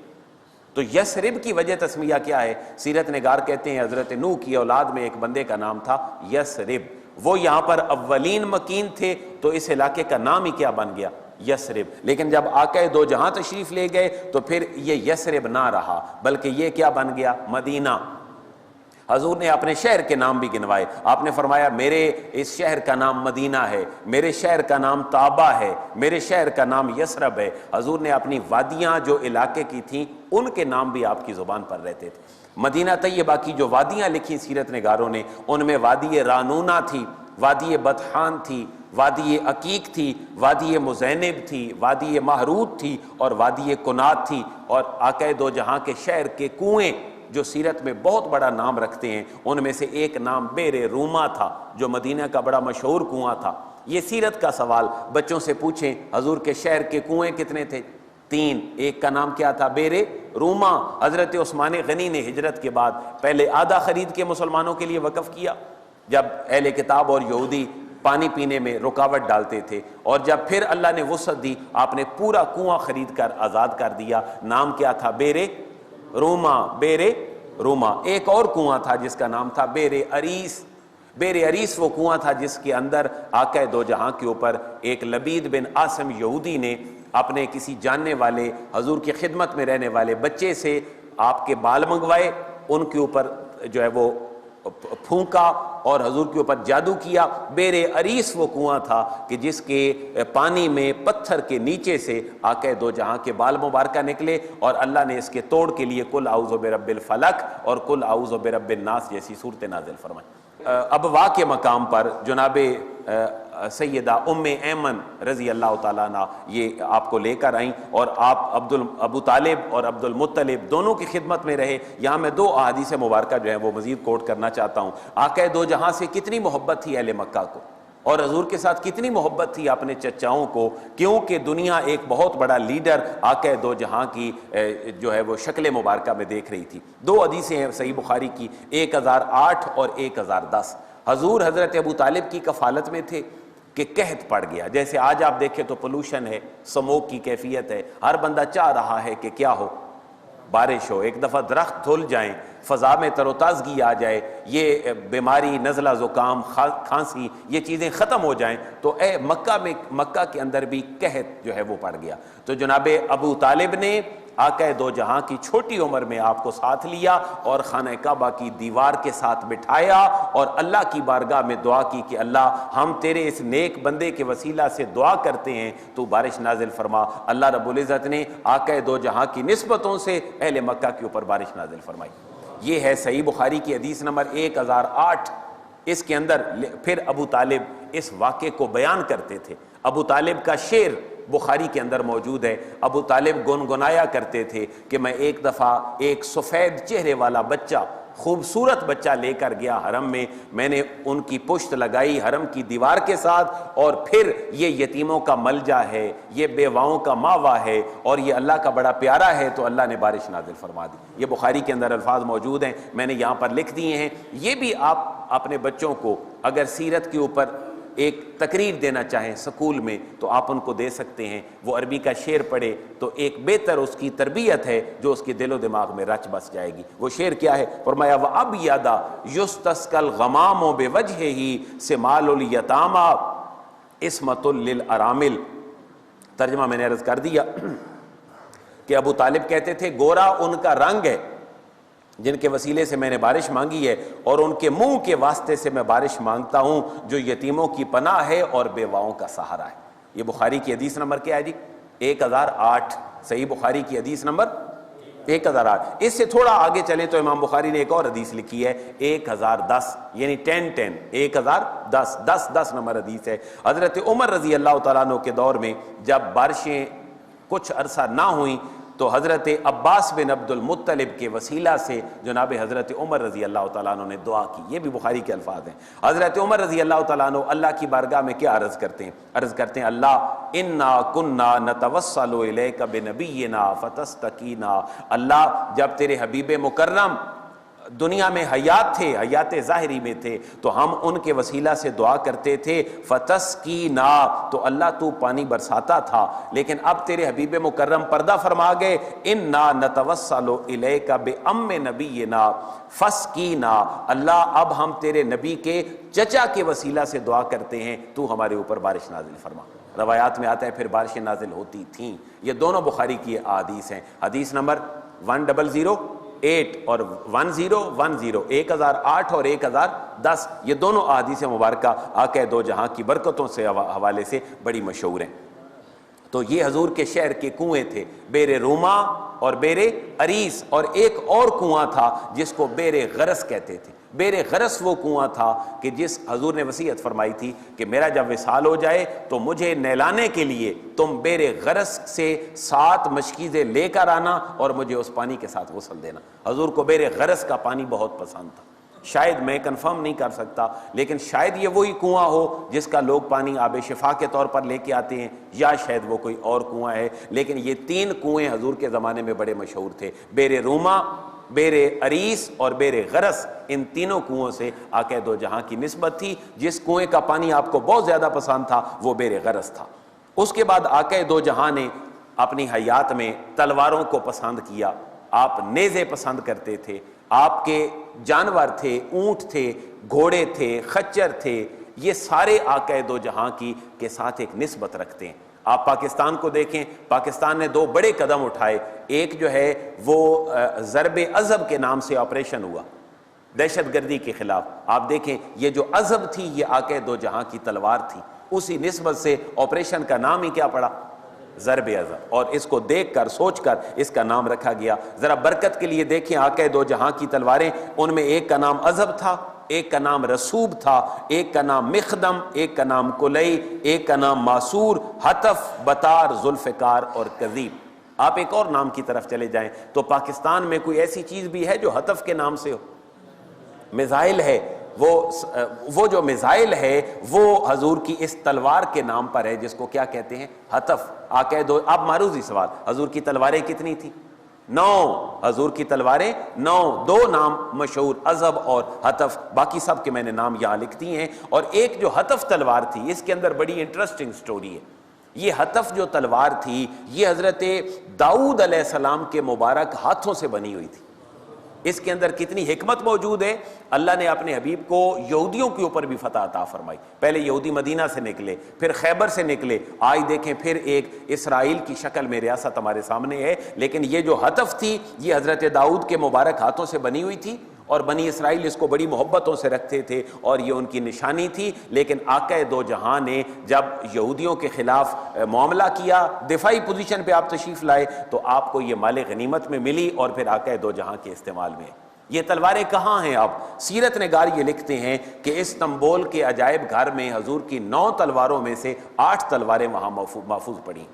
تو یسرب کی وجہ تسمیہ کیا ہے؟ سیرت نگار کہتے ہیں حضرت نوح کی اولاد میں ایک بندے کا نام تھا یسرب، وہ یہاں پر اولین مکین تھے تو اس علاقے کا نام ہی کیا بن گیا؟ یثرب، لیکن جب آقا دو جہاں تشریف لے گئے تو پھر یہ یثرب نہ رہا، بلکہ یہ کیا بن گیا؟ مدینہ۔ حضور نے اپنے شہر کے نام بھی گنوائے، آپ نے فرمایا میرے اس شہر کا نام مدینہ ہے، میرے شہر کا نام طابہ ہے، میرے شہر کا نام یثرب ہے۔ حضور نے اپنی وادیاں جو علاقے کی تھیں ان کے نام بھی آپ کی زبان پر رہتے تھے۔ مدینہ طیبہ کی جو وادیاں لکھی سیرت نگاروں نے، ان میں وادی رانونہ تھی، وادی بطحان تھی، وادی عقیق تھی، وادی مزینب تھی، وادی محرود تھی اور وادی کنات تھی۔ اور آقا دو جہاں کے شہر کے کنویں جو سیرت میں بہت بڑا نام رکھتے ہیں، ان میں سے ایک نام بیر روما تھا، جو مدینہ کا بڑا مشہور کنواں تھا۔ یہ سیرت کا سوال بچوں سے پوچھیں، حضور کے شہر کے کنویں کتنے تھے؟ 3۔ ایک کا نام کیا تھا؟ بیر روما۔ حضرت عثمان غنی نے ہجرت کے بعد پہلے آدھا خرید کے مسلمانوں کے لیے وقف کیا، جب اہل کتاب اور یہودی پانی پینے میں رکاوٹ ڈالتے تھے، اور جب پھر اللہ نے وسعت دی، آپ نے پورا کنواں خرید کر آزاد کر دیا۔ نام کیا تھا؟ بیر روما، بیر روما۔ ایک اور کنواں تھا جس کا نام تھا بیر عریس۔ بیر عریس وہ کنواں تھا جس کے اندر آقا دو جہاں کے اوپر ایک لبید بن عاصم یہودی نے اپنے کسی جاننے والے حضور کی خدمت میں رہنے والے بچے سے آپ کے بال منگوائے، ان کے اوپر جو ہے وہ پھونکا اور حضور کے اوپر جادو کیا۔ بیر عریس وہ کنواں تھا کہ جس کے پانی میں پتھر کے نیچے سے آقا دو جہاں کے بال مبارکہ نکلے، اور اللہ نے اس کے توڑ کے لیے قل اعوذ برب الفلق اور قل اعوذ برب الناس جیسی صورتیں نازل فرمائیں۔ ابوا کے مقام پر جناب سیدہ ام ایمن رضی اللہ تعالیٰ عنہ یہ آپ کو لے کر آئیں، اور آپ ابو طالب اور عبد المطلب دونوں کی خدمت میں رہے۔ یہاں میں 2 احادیث مبارکہ جو ہیں وہ مزید کوٹ کرنا چاہتا ہوں۔ آقا دو جہاں سے کتنی محبت تھی اہل مکہ کو، اور حضور کے ساتھ کتنی محبت تھی اپنے چچاؤں کو، کیونکہ دنیا ایک بہت بڑا لیڈر آقا دو جہاں کی جو ہے وہ شکل مبارکہ میں دیکھ رہی تھی۔ 2 حدیثیں ہیں صحیح بخاری کی، 1008 اور 1010۔ حضور حضرت ابو طالب کی کفالت میں تھے کہ قحط پڑ گیا۔ جیسے آج آپ دیکھیں تو پولوشن ہے، سموک کی کیفیت ہے، ہر بندہ چاہ رہا ہے کہ کیا ہو؟ بارش ہو، ایک دفعہ درخت دھل جائیں، فضا میں تر و تازگی آ جائے، یہ بیماری نزلہ زکام کھانسی یہ چیزیں ختم ہو جائیں۔ تو مکہ کے اندر بھی قحط جو ہے وہ پڑ گیا۔ تو جناب ابو طالب نے آقا دو جہاں کی چھوٹی عمر میں آپ کو ساتھ لیا اور خانہ کعبہ کی دیوار کے ساتھ بٹھایا اور اللہ کی بارگاہ میں دعا کی کہ اللہ ہم تیرے اس نیک بندے کے وسیلہ سے دعا کرتے ہیں تو بارش نازل فرما۔ اللہ رب العزت نے آقا دو جہاں کی نسبتوں سے اہل مکہ کے اوپر بارش نازل فرمائی۔ یہ ہے صحیح بخاری کی حدیث نمبر 1008۔ اس کے اندر پھر ابو طالب اس واقعے کو بیان کرتے تھے۔ ابو طالب کا شعر بخاری کے اندر موجود ہے۔ ابو طالب گنگنایا کرتے تھے کہ میں ایک دفعہ ایک سفید چہرے والا بچہ، خوبصورت بچہ لے کر گیا حرم میں نے ان کی پشت لگائی حرم کی دیوار کے ساتھ، اور پھر یہ یتیموں کا ملجا ہے، یہ بیواؤں کا ماوا ہے، اور یہ اللہ کا بڑا پیارا ہے، تو اللہ نے بارش نازل فرما دی۔ یہ بخاری کے اندر الفاظ موجود ہیں، میں نے یہاں پر لکھ دیے ہیں۔ یہ بھی آپ اپنے بچوں کو اگر سیرت کے اوپر ایک تقریر دینا چاہیں سکول میں تو آپ ان کو دے سکتے ہیں۔ وہ عربی کا شعر پڑھے تو ایک بہتر اس کی تربیت ہے جو اس کے دل و دماغ میں رچ بس جائے گی۔ وہ شعر کیا ہے؟ فرمایا وَأَبْيَضَ يُسْتَسْقَى الْغَمَامُ بِوَجْهِهِ سِمَالُ الْيَتَامَى عِصْمَةٌ لِلْأَرَامِلِ۔ ترجمہ میں نے عرض کر دیا کہ ابو طالب کہتے تھے گورا ان کا رنگ ہے جن کے وسیلے سے میں نے بارش مانگی ہے، اور ان کے منہ کے واسطے سے میں بارش مانگتا ہوں جو یتیموں کی پناہ ہے اور بیواؤں کا سہارا ہے۔ یہ بخاری کی حدیث نمبر کیا ہے جی؟ 1008۔ صحیح بخاری کی حدیث نمبر 1008۔ اس سے تھوڑا آگے چلے تو امام بخاری نے ایک اور حدیث لکھی ہے 1010، یعنی 10 1010 10 نمبر حدیث ہے۔ حضرت عمر رضی اللہ تعالیٰ عنہ کے دور میں جب بارشیں کچھ عرصہ نہ ہوئیں تو حضرت عباس بن عبد المطلب کے وسیلہ سے جناب حضرت عمر رضی اللہ تعالیٰ عنہ نے دعا کی۔ یہ بھی بخاری کے الفاظ ہیں۔ حضرت عمر رضی اللہ تعالیٰ عنہ اللہ کی بارگاہ میں کیا عرض کرتے ہیں؟ عرض کرتے ہیں اللہ انا کنا نتوسل الیک بنبینا فتستقینا۔ اللہ جب تیرے حبیب مکرم دنیا میں حیات تھے، حیات ظاہری میں تھے، تو ہم ان کے وسیلہ سے دعا کرتے تھے فتسقینا، تو اللہ تو پانی برساتا تھا۔ لیکن اب تیرے حبیب مکرم پردہ فرما گئے انا نتوسل الیک بام نبینا فسقینا، اللہ اب ہم تیرے نبی کے چچا کے وسیلہ سے دعا کرتے ہیں تو ہمارے اوپر بارش نازل فرما۔ روایات میں آتا ہے پھر بارشیں نازل ہوتی تھیں۔ یہ دونوں بخاری کی احادیث ہیں۔ حدیث نمبر 1008 اور 1010، 1008 اور 1010، یہ دونوں احادیث مبارکہ آقا دو جہاں کی برکتوں سے حوالے سے بڑی مشہور ہیں۔ تو یہ حضور کے شہر کے کنویں تھے، بیر روما اور بیر عریس، اور ایک اور کنواں تھا جس کو بیر غرس کہتے تھے۔ بیر غرس وہ کنواں تھا کہ جس حضور نے وصیت فرمائی تھی کہ میرا جب وصال ہو جائے تو مجھے نہلانے کے لیے تم بیر غرس سے 7 مشکیزیں لے کر آنا اور مجھے اس پانی کے ساتھ غسل دینا۔ حضور کو بیر غرس کا پانی بہت پسند تھا۔ شاید میں کنفرم نہیں کر سکتا، لیکن شاید یہ وہی کنواں ہو جس کا لوگ پانی آب شفا کے طور پر لے کے آتے ہیں، یا شاید وہ کوئی اور کنواں ہے، لیکن یہ 3 کنویں حضور کے زمانے میں بڑے مشہور تھے۔ بیر روما، بیر عریس اور بیر غرس، ان تینوں کنووں سے آقا دو جہاں کی نسبت تھی۔ جس کنویں کا پانی آپ کو بہت زیادہ پسند تھا وہ بیر غرس تھا۔ اس کے بعد آقا دو جہاں نے اپنی حیات میں تلواروں کو پسند کیا، آپ نیزے پسند کرتے تھے، آپ کے جانور تھے، اونٹ تھے، گھوڑے تھے، خچر تھے، یہ سارے آقا دو جہاں کی کے ساتھ ایک نسبت رکھتے ہیں۔ آپ پاکستان کو دیکھیں، پاکستان نے 2 بڑے قدم اٹھائے۔ ایک جو ہے وہ ضرب عضب کے نام سے آپریشن ہوا دہشت گردی کے خلاف۔ آپ دیکھیں یہ جو عضب تھی یہ آقا دو جہاں کی تلوار تھی، اسی نسبت سے آپریشن کا نام ہی کیا پڑا؟ ضرب عضب، اور اس کو دیکھ کر سوچ کر اس کا نام رکھا گیا۔ ذرا برکت کے لیے دیکھیں آقا دو جہاں کی تلواریں، ان میں ایک کا نام عضب تھا، ایک کا نام رسوب تھا، ایک کا نام مخدم، ایک کا نام کلئی، ایک کا نام ماسور، حتف، بطار، ذوالفقار اور کذیب۔ آپ ایک اور نام کی طرف چلے جائیں تو پاکستان میں کوئی ایسی چیز بھی ہے جو حتف کے نام سے ہو؟ میزائل ہے، وہ جو میزائل ہے وہ حضور کی اس تلوار کے نام پر ہے جس کو کیا کہتے ہیں؟ حتف۔ آقا دو، اب معروضی سوال، حضور کی تلواریں کتنی تھیں؟ 9۔ حضور کی تلواریں 9، 2 نام مشہور، عضب اور حتف، باقی سب کے میں نے نام یہاں لکھ دی ہیں۔ اور ایک جو حتف تلوار تھی اس کے اندر بڑی انٹرسٹنگ سٹوری ہے۔ یہ حتف جو تلوار تھی یہ حضرت داؤد علیہ السلام کے مبارک ہاتھوں سے بنی ہوئی تھی۔ اس کے اندر کتنی حکمت موجود ہے۔ اللہ نے اپنے حبیب کو یہودیوں کے اوپر بھی فتح عطا فرمائی۔ پہلے یہودی مدینہ سے نکلے، پھر خیبر سے نکلے، آج دیکھیں پھر ایک اسرائیل کی شکل میں ریاست ہمارے سامنے ہے۔ لیکن یہ جو حتف تھی یہ حضرت داؤد کے مبارک ہاتھوں سے بنی ہوئی تھی، اور بنی اسرائیل اس کو بڑی محبتوں سے رکھتے تھے اور یہ ان کی نشانی تھی۔ لیکن آقا دو جہاں نے جب یہودیوں کے خلاف معاملہ کیا، دفاعی پوزیشن پہ آپ تشریف لائے، تو آپ کو یہ مال غنیمت میں ملی اور پھر آقا دو جہاں کے استعمال میں۔ یہ تلواریں کہاں ہیں؟ آپ سیرت نگار یہ لکھتے ہیں کہ استنبول کے عجائب گھر میں حضور کی 9 تلواروں میں سے 8 تلواریں وہاں محفوظ پڑی،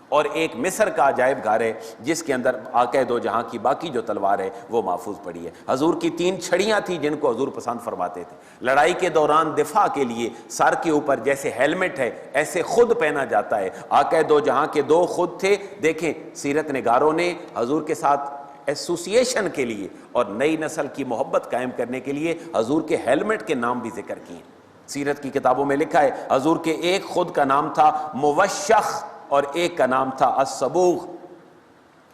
اور ایک مصر کا عجائب گھر ہے جس کے اندر آقا دو جہاں کی باقی جو تلوار ہے وہ محفوظ پڑی ہے۔ حضور کی 3 چھڑیاں تھیں جن کو حضور پسند فرماتے تھے۔ لڑائی کے دوران دفاع کے لیے سر کے اوپر جیسے ہیلمٹ ہے ایسے خود پہنا جاتا ہے۔ آقا دو جہاں کے 2 خود تھے۔ دیکھیں سیرت نگاروں نے حضور کے ساتھ ایسوسییشن کے لیے اور نئی نسل کی محبت قائم کرنے کے لیے حضور کے ہیلمٹ کے نام بھی ذکر کیے۔ سیرت کی کتابوں میں لکھا ہے حضور کے ایک خود کا نام تھا موشخ اور ایک کا نام تھا الصبوغ۔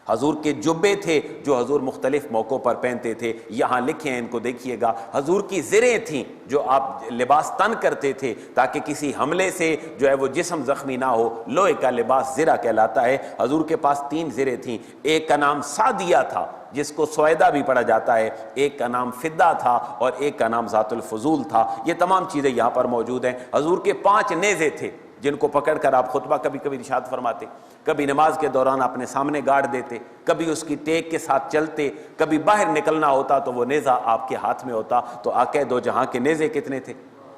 حضور کے جبے تھے جو حضور مختلف موقعوں پر پہنتے تھے، یہاں لکھے ہیں، ان کو دیکھیے گا۔ حضور کی زریں تھیں جو آپ لباس تن کرتے تھے تاکہ کسی حملے سے جو ہے وہ جسم زخمی نہ ہو، لوہے کا لباس زرہ کہلاتا ہے۔ حضور کے پاس 3 زریں تھیں، ایک کا نام سعدیہ تھا جس کو سویدہ بھی پڑھا جاتا ہے، ایک کا نام فدہ تھا اور ایک کا نام ذات الفضول تھا۔ یہ تمام چیزیں یہاں پر موجود ہیں۔ حضور کے 5 نیزے تھے جن کو پکڑ کر آپ خطبہ کبھی کبھی ارشاد فرماتے، کبھی نماز کے دوران اپنے سامنے گاڑ دیتے، کبھی اس کی ٹیک کے ساتھ چلتے، کبھی باہر نکلنا ہوتا تو وہ نیزہ آپ کے ہاتھ میں ہوتا۔ تو آقا دو جہاں کے نیزے کتنے تھے؟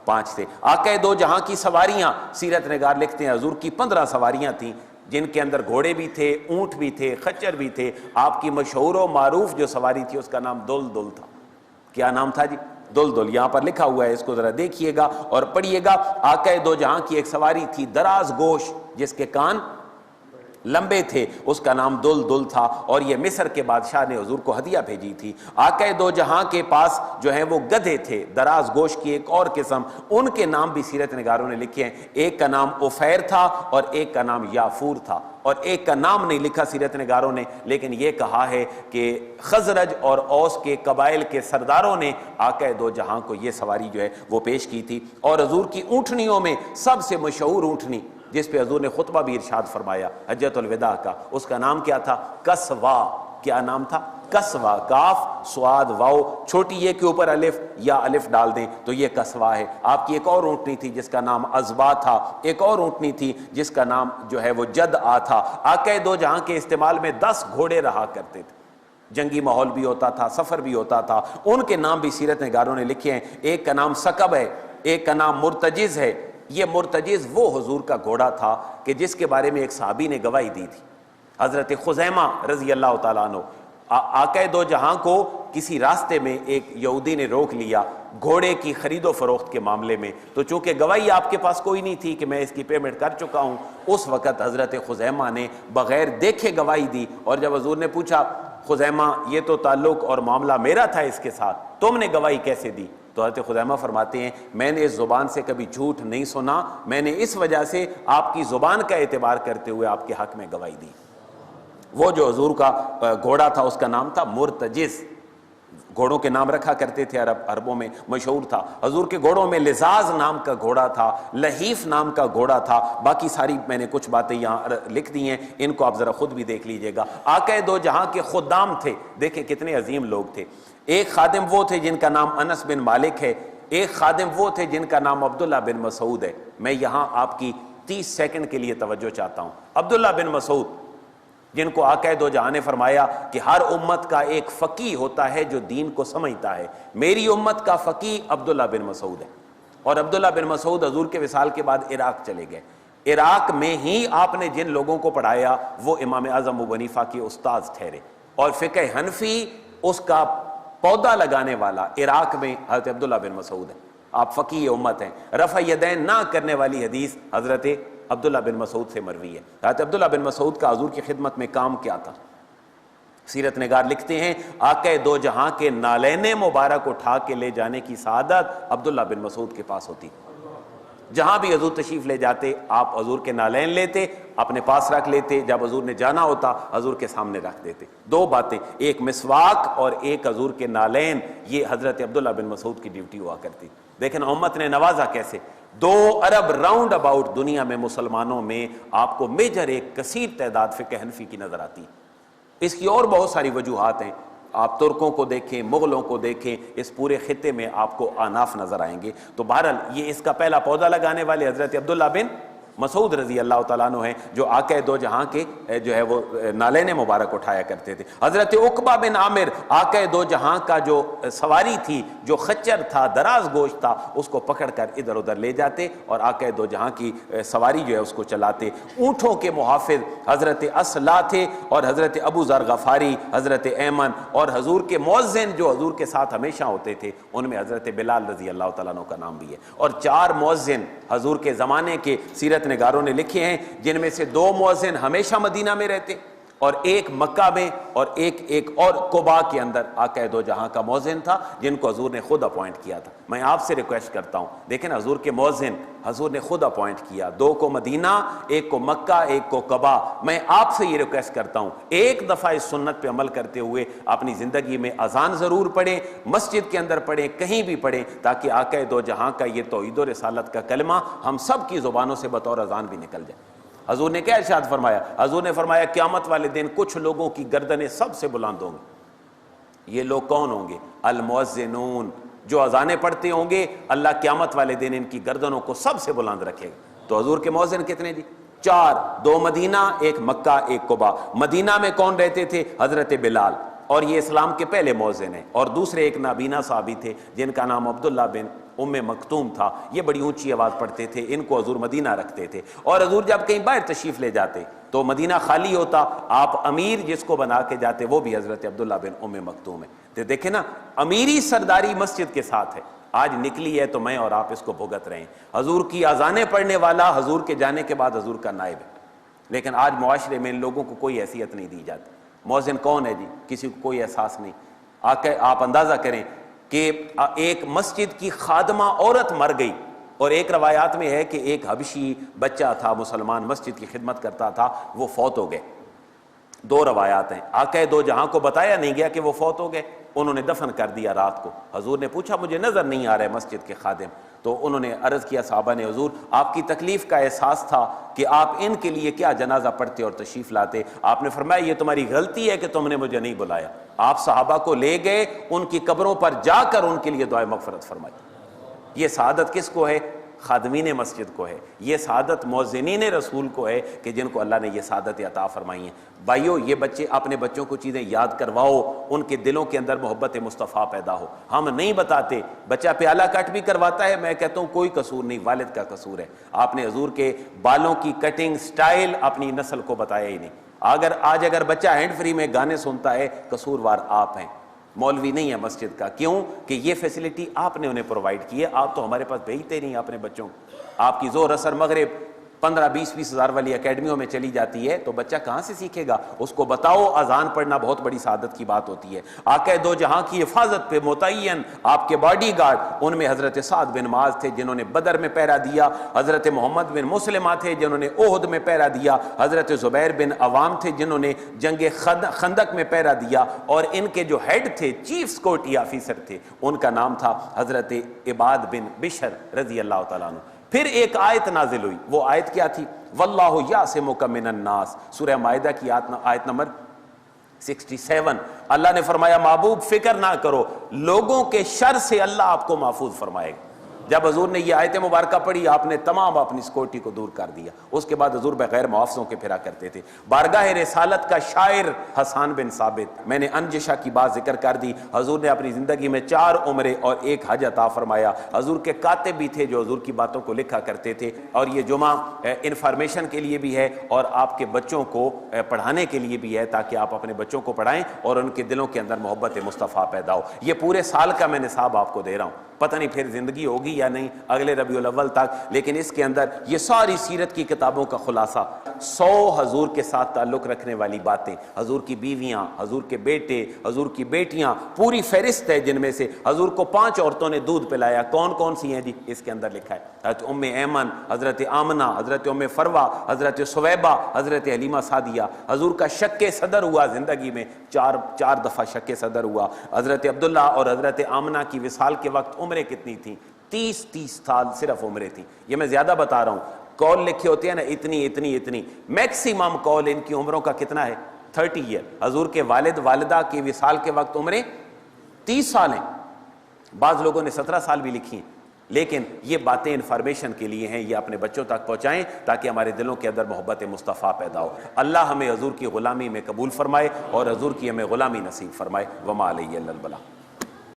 5 تھے۔ آقا دو جہاں کی سواریاں سیرت نگار لکھتے ہیں حضور کی 15 سواریاں تھیں جن کے اندر گھوڑے بھی تھے، اونٹ بھی تھے، خچر بھی تھے۔ آپ کی مشہور و معروف جو سواری تھی اس کا نام دلدل تھا۔ کیا نام تھا جی؟ دلدل۔ یہاں پر لکھا ہوا ہے، اس کو ذرا دیکھیے گا اور پڑھیے گا۔ آقا دو جہاں کی ایک سواری تھی دراز گوش جس کے کان لمبے تھے، اس کا نام دلدل تھا، اور یہ مصر کے بادشاہ نے حضور کو ہدیہ بھیجی تھی۔ آقا دو جہاں کے پاس جو ہیں وہ گدھے تھے، دراز گوش کی ایک اور قسم، ان کے نام بھی سیرت نگاروں نے لکھے ہیں۔ ایک کا نام عفیر تھا اور ایک کا نام یافور تھا، اور ایک کا نام نہیں لکھا سیرت نگاروں نے، لیکن یہ کہا ہے کہ خزرج اور اوس کے قبائل کے سرداروں نے آقا دو جہاں کو یہ سواری جو ہے وہ پیش کی تھی۔ اور حضور کی اونٹنیوں میں سب سے مشہور اونٹنی جس پہ حضور نے خطبہ بھی ارشاد فرمایا حجۃ الوداع کا، اس کا نام کیا تھا؟ کسوا۔ کیا نام تھا؟ کسوا، کاف صاد واو، چھوٹی یہ کے اوپر الف یا الف ڈال دیں تو یہ کسوا ہے۔ آپ کی ایک اور اونٹنی تھی جس کا نام ازوا تھا، ایک اور اونٹنی تھی جس کا نام جو ہے وہ جد آ تھا۔ آقا دو جہاں کے استعمال میں 10 گھوڑے رہا کرتے تھے، جنگی ماحول بھی ہوتا تھا، سفر بھی ہوتا تھا۔ ان کے نام بھی سیرت نگاروں نے لکھے ہیں، ایک کا نام سکب ہے، ایک کا نام مرتجز ہے۔ یہ مرتجز وہ حضور کا گھوڑا تھا کہ جس کے بارے میں ایک صحابی نے گواہی دی تھی، حضرت خزیمہ رضی اللہ تعالیٰ عنہ۔ آقا دو جہاں کو کسی راستے میں ایک یہودی نے روک لیا گھوڑے کی خرید و فروخت کے معاملے میں، تو چونکہ گواہی آپ کے پاس کوئی نہیں تھی کہ میں اس کی پیمنٹ کر چکا ہوں، اس وقت حضرت خزیمہ نے بغیر دیکھے گواہی دی۔ اور جب حضور نے پوچھا خزیمہ یہ تو تعلق اور معاملہ میرا تھا اس کے ساتھ، تم نے گواہی کیسے دی؟ تو حضرت خزیمہ فرماتے ہیں میں نے اس زبان سے کبھی جھوٹ نہیں سنا، میں نے اس وجہ سے آپ کی زبان کا اعتبار کرتے ہوئے آپ کے حق میں گواہی دی۔ وہ جو حضور کا گھوڑا تھا اس کا نام تھا مرتجز۔ گھوڑوں کے نام رکھا کرتے تھے، عربوں میں مشہور تھا۔ حضور کے گھوڑوں میں لزاز نام کا گھوڑا تھا، لحیف نام کا گھوڑا تھا۔ باقی ساری میں نے کچھ باتیں یہاں لکھ دی ہیں، ان کو آپ ذرا خود بھی دیکھ لیجئے گا۔ آقا دو جہاں کے خدام تھے، دیکھیں کتنے عظیم لوگ تھے۔ ایک خادم وہ تھے جن کا نام انس بن مالک ہے، ایک خادم وہ تھے جن کا نام عبداللہ بن مسعود ہے۔ میں یہاں آپ کی 30 سیکنڈ کے لیے توجہ چاہتا ہوں۔ عبداللہ بن مسعود جن کو آقا دو جہاں نے فرمایا کہ ہر امت کا ایک فقیہ ہوتا ہے جو دین کو سمجھتا ہے، میری امت کا فقیہ عبداللہ بن مسعود ہے۔ اور عبداللہ بن مسعود حضور کے وصال کے بعد عراق چلے گئے۔ عراق میں ہی آپ نے جن لوگوں کو پڑھایا وہ امام اعظم ابو حنیفہ کے استاذ ٹھہرے، اور فقہ حنفی اس کا پودا لگانے والا عراق میں حضرت عبداللہ بن مسعود ہے۔ آپ فقیہ امت ہیں۔ رفع یدین نہ کرنے والی حدیث حضرت عبداللہ بن مسعود سے مروی ہے۔ حضرت عبداللہ بن مسعود کا حضور کی خدمت میں کام کیا تھا؟ سیرت نگار لکھتے ہیں آقا دو جہاں کے نالین مبارک اٹھا کے لے جانے کی سعادت عبداللہ بن مسعود کے پاس ہوتی۔ جہاں بھی حضور تشریف لے جاتے آپ حضور کے نالین لیتے، اپنے پاس رکھ لیتے، جب حضور نے جانا ہوتا حضور کے سامنے رکھ دیتے۔ دو باتیں، ایک مسواک اور ایک حضور کے نالین، یہ حضرت عبداللہ بن مسعود کی ڈیوٹی ہوا کرتی۔ دیکھیں امت نے نوازا کیسے۔ 2 ارب راؤنڈ اباؤٹ دنیا میں مسلمانوں میں آپ کو میجر ایک کثیر تعداد فقہ حنفی کی نظر آتی ہے۔ اس کی اور بہت ساری وجوہات ہیں، آپ ترکوں کو دیکھیں، مغلوں کو دیکھیں، اس پورے خطے میں آپ کو آناف نظر آئیں گے۔ تو بہرحال یہ اس کا پہلا پودا لگانے والے حضرت عبداللہ بن مسعود رضی اللہ تعالیٰ عنہ ہیں، جو آقا دو جہاں کے جو ہے وہ نالین مبارک اٹھایا کرتے تھے۔ حضرت عقبہ بن عامر آقا دو جہاں کا جو سواری تھی، جو خچر تھا، دراز گوشت تھا، اس کو پکڑ کر ادھر ادھر لے جاتے اور آقا دو جہاں کی سواری جو ہے اس کو چلاتے۔ اونٹوں کے محافظ حضرت اصلا تھے، اور حضرت ابو ذر غفاری، حضرت ایمن، اور حضور کے مؤذن جو حضور کے ساتھ ہمیشہ ہوتے تھے ان میں حضرت بلال رضی اللہ تعالیٰ عنہ کا نام بھی ہے۔ اور 4 مؤذن حضور کے زمانے کے سیرت نگاروں نے لکھے ہیں، جن میں سے 2 مؤذن ہمیشہ مدینہ میں رہتے اور ایک مکہ میں، اور ایک اور قباء کے اندر آقا دو جہاں کا مؤذن تھا جن کو حضور نے خود اپوائنٹ کیا تھا۔ میں آپ سے ریکویسٹ کرتا ہوں، دیکھیں حضور کے مؤذن حضور نے خود اپوائنٹ کیا، 2 کو مدینہ، ایک کو مکہ، ایک کو قباء۔ میں آپ سے یہ ریکویسٹ کرتا ہوں ایک دفعہ اس سنت پہ عمل کرتے ہوئے اپنی زندگی میں اذان ضرور پڑھیں، مسجد کے اندر پڑھیں، کہیں بھی پڑھیں، تاکہ آقا دو جہاں کا یہ توحید و رسالت کا کلمہ ہم سب کی زبانوں سے بطور اذان بھی نکل جائے۔ حضور نے کیا ارشاد فرمایا؟ حضور نے فرمایا قیامت والے دن کچھ لوگوں کی گردنیں سب سے بلند ہوں گی۔ یہ لوگ کون ہوں گے؟ المؤذنون، جو اذانیں پڑھتے ہوں گے، اللہ قیامت والے دن ان کی گردنوں کو سب سے بلند رکھے گا۔ تو حضور کے مؤذن کتنے جی؟ 4، 2 مدینہ، ایک مکہ، ایک قباء۔ مدینہ میں کون رہتے تھے؟ حضرت بلال، اور یہ اسلام کے پہلے مؤذن ہیں۔ اور دوسرے ایک نابینا صحابی تھے جن کا نام عبداللہ بن ام مکتوم تھا، یہ بڑی اونچی آواز پڑھتے تھے، ان کو حضور مدینہ رکھتے تھے۔ اور حضور جب کہیں باہر تشریف لے جاتے تو مدینہ خالی ہوتا، آپ امیر جس کو بنا کے جاتے وہ بھی حضرت عبداللہ بن ام مکتوم ہے۔ تو دیکھیں نا، امیری سرداری مسجد کے ساتھ ہے، آج نکلی ہے تو میں اور آپ اس کو بھگت رہے ہیں۔ حضور کی اذانیں پڑھنے والا حضور کے جانے کے بعد حضور کا نائب ہے، لیکن آج معاشرے میں ان لوگوں کو کوئی حیثیت نہیں دی جاتی۔ مؤذن کون ہے جی؟ کسی کو کوئی احساس نہیں۔ آپ اندازہ کریں کہ ایک مسجد کی خادمہ عورت مر گئی، اور ایک روایات میں ہے کہ ایک حبشی بچہ تھا مسلمان، مسجد کی خدمت کرتا تھا، وہ فوت ہو گئے۔ دو روایات ہیں، آقا دو جہاں کو بتایا نہیں گیا کہ وہ فوت ہو گئے، انہوں نے دفن کر دیا رات کو۔ حضور نے پوچھا مجھے نظر نہیں آ رہے مسجد کے خادم، تو انہوں نے عرض کیا صحابہ نے حضور آپ کی تکلیف کا احساس تھا کہ آپ ان کے لیے کیا جنازہ پڑھتے اور تشریف لاتے۔ آپ نے فرمایا یہ تمہاری غلطی ہے کہ تم نے مجھے نہیں بلایا۔ آپ صحابہ کو لے گئے، ان کی قبروں پر جا کر ان کے لیے دعائے مغفرت فرمائی۔ یہ سعادت کس کو ہے؟ خادمین مسجد کو ہے، یہ سعادت مؤذنین رسول کو ہے کہ جن کو اللہ نے یہ سعادت عطا فرمائی ہیں۔ بھائیو یہ بچے اپنے بچوں کو چیزیں یاد کرواؤ، ان کے دلوں کے اندر محبت مصطفیٰ پیدا ہو۔ ہم نہیں بتاتے، بچہ پیالہ کٹ بھی کرواتا ہے، میں کہتا ہوں کوئی قصور نہیں، والد کا قصور ہے۔ آپ نے حضور کے بالوں کی کٹنگ سٹائل اپنی نسل کو بتایا ہی نہیں۔ اگر بچہ ہینڈ فری میں گانے سنتا ہے، قصوروار آپ ہیں، مولوی نہیں ہے مسجد کا۔ کیوں کہ یہ فیسلٹی آپ نے انہیں پرووائڈ کی ہے، آپ تو ہمارے پاس بھیجتے نہیں اپنے بچوں کو۔ آپ کی ظہر اثر مغرب 15-20 ہزار والی اکیڈمیوں میں چلی جاتی ہے تو بچہ کہاں سے سیکھے گا؟ اس کو بتاؤ اذان پڑھنا بہت بڑی سعادت کی بات ہوتی ہے۔ آقا دو جہاں کی حفاظت پہ متعین آپ کے باڈی گارڈ، ان میں حضرت سعد بن معاذ تھے جنہوں نے بدر میں پہرا دیا، حضرت محمد بن مسلمہ تھے جنہوں نے احد میں پہرا دیا، حضرت زبیر بن عوام تھے جنہوں نے جنگ خندق میں پہرا دیا، اور ان کے جو ہیڈ تھے، چیف سیکورٹی آفیسر تھے، ان کا نام تھا حضرت عباد بن بشر رضی اللہ تعالیٰ عنہ۔ پھر ایک آیت نازل ہوئی، وہ آیت کیا تھی؟ واللہ یعصمک من الناس، سورہ مائدہ کی آیت نمبر 67۔ اللہ نے فرمایا محبوب فکر نہ کرو، لوگوں کے شر سے اللہ آپ کو محفوظ فرمائے گا۔ جب حضور نے یہ آیت مبارکہ پڑھی، آپ نے تمام اپنی سیکورٹی کو دور کر دیا۔ اس کے بعد حضور بغیر معاوضوں کے پھرا کرتے تھے۔ بارگاہ رسالت کا شاعر حسان بن ثابت، میں نے انجشہ کی بات ذکر کر دی، حضور نے اپنی زندگی میں 4 عمرے اور 1 حج عطا فرمایا۔ حضور کے کاتب بھی تھے جو حضور کی باتوں کو لکھا کرتے تھے، اور یہ جمعہ انفارمیشن کے لیے بھی ہے اور آپ کے بچوں کو پڑھانے کے لیے بھی ہے، تاکہ آپ اپنے بچوں کو پڑھائیں اور ان کے دلوں کے اندر محبت مصطفیٰ پیدا ہو۔ یہ پورے سال کا میں نصاب آپ کو دے رہا ہوں، پتہ نہیں پھر زندگی ہوگی یا نہیں اگلے ربیع الاول تک، لیکن اس کے اندر یہ ساری سیرت کی کتابوں کا خلاصہ، 100 حضور کے ساتھ تعلق رکھنے والی باتیں، حضور کی بیویاں، حضور کے بیٹے، حضور کی بیٹیاں، پوری فہرست ہے جن میں سے حضور کو 5 عورتوں نے دودھ پلایا، کون کون سی ہیں جی؟ اس کے اندر لکھا ہے، حضرت ام ایمن، حضرت آمنہ، حضرت ام فروہ، حضرت سویبہ، حضرت حلیمہ سعدیہ۔ حضور کا شک صدر ہوا زندگی میں، 4 دفعہ شک صدر ہوا۔ حضرت عبداللہ اور حضرت آمنہ کی وصال کے وقت عمریں کتنی تھیں؟ 30 سال صرف عمریں تھیں۔ یہ میں زیادہ بتا رہا ہوں، قول لکھے ہوتے ہیں نا اتنی، میکسیمم قول ان کی عمروں کا کتنا ہے؟ 30 ایئر۔ حضور کے والد والدہ کی وصال کے وقت عمریں 30 سال ہیں، بعض لوگوں نے 17 سال بھی لکھی ہیں، لیکن یہ باتیں انفارمیشن کے لیے ہیں، یہ اپنے بچوں تک پہنچائیں تاکہ ہمارے دلوں کے اندر محبت مصطفیٰ پیدا ہو۔ اللہ ہمیں حضور کی غلامی میں قبول فرمائے اور حضور کی ہمیں غلامی نصیب فرمائے۔ وما علیہ الا البلاغ۔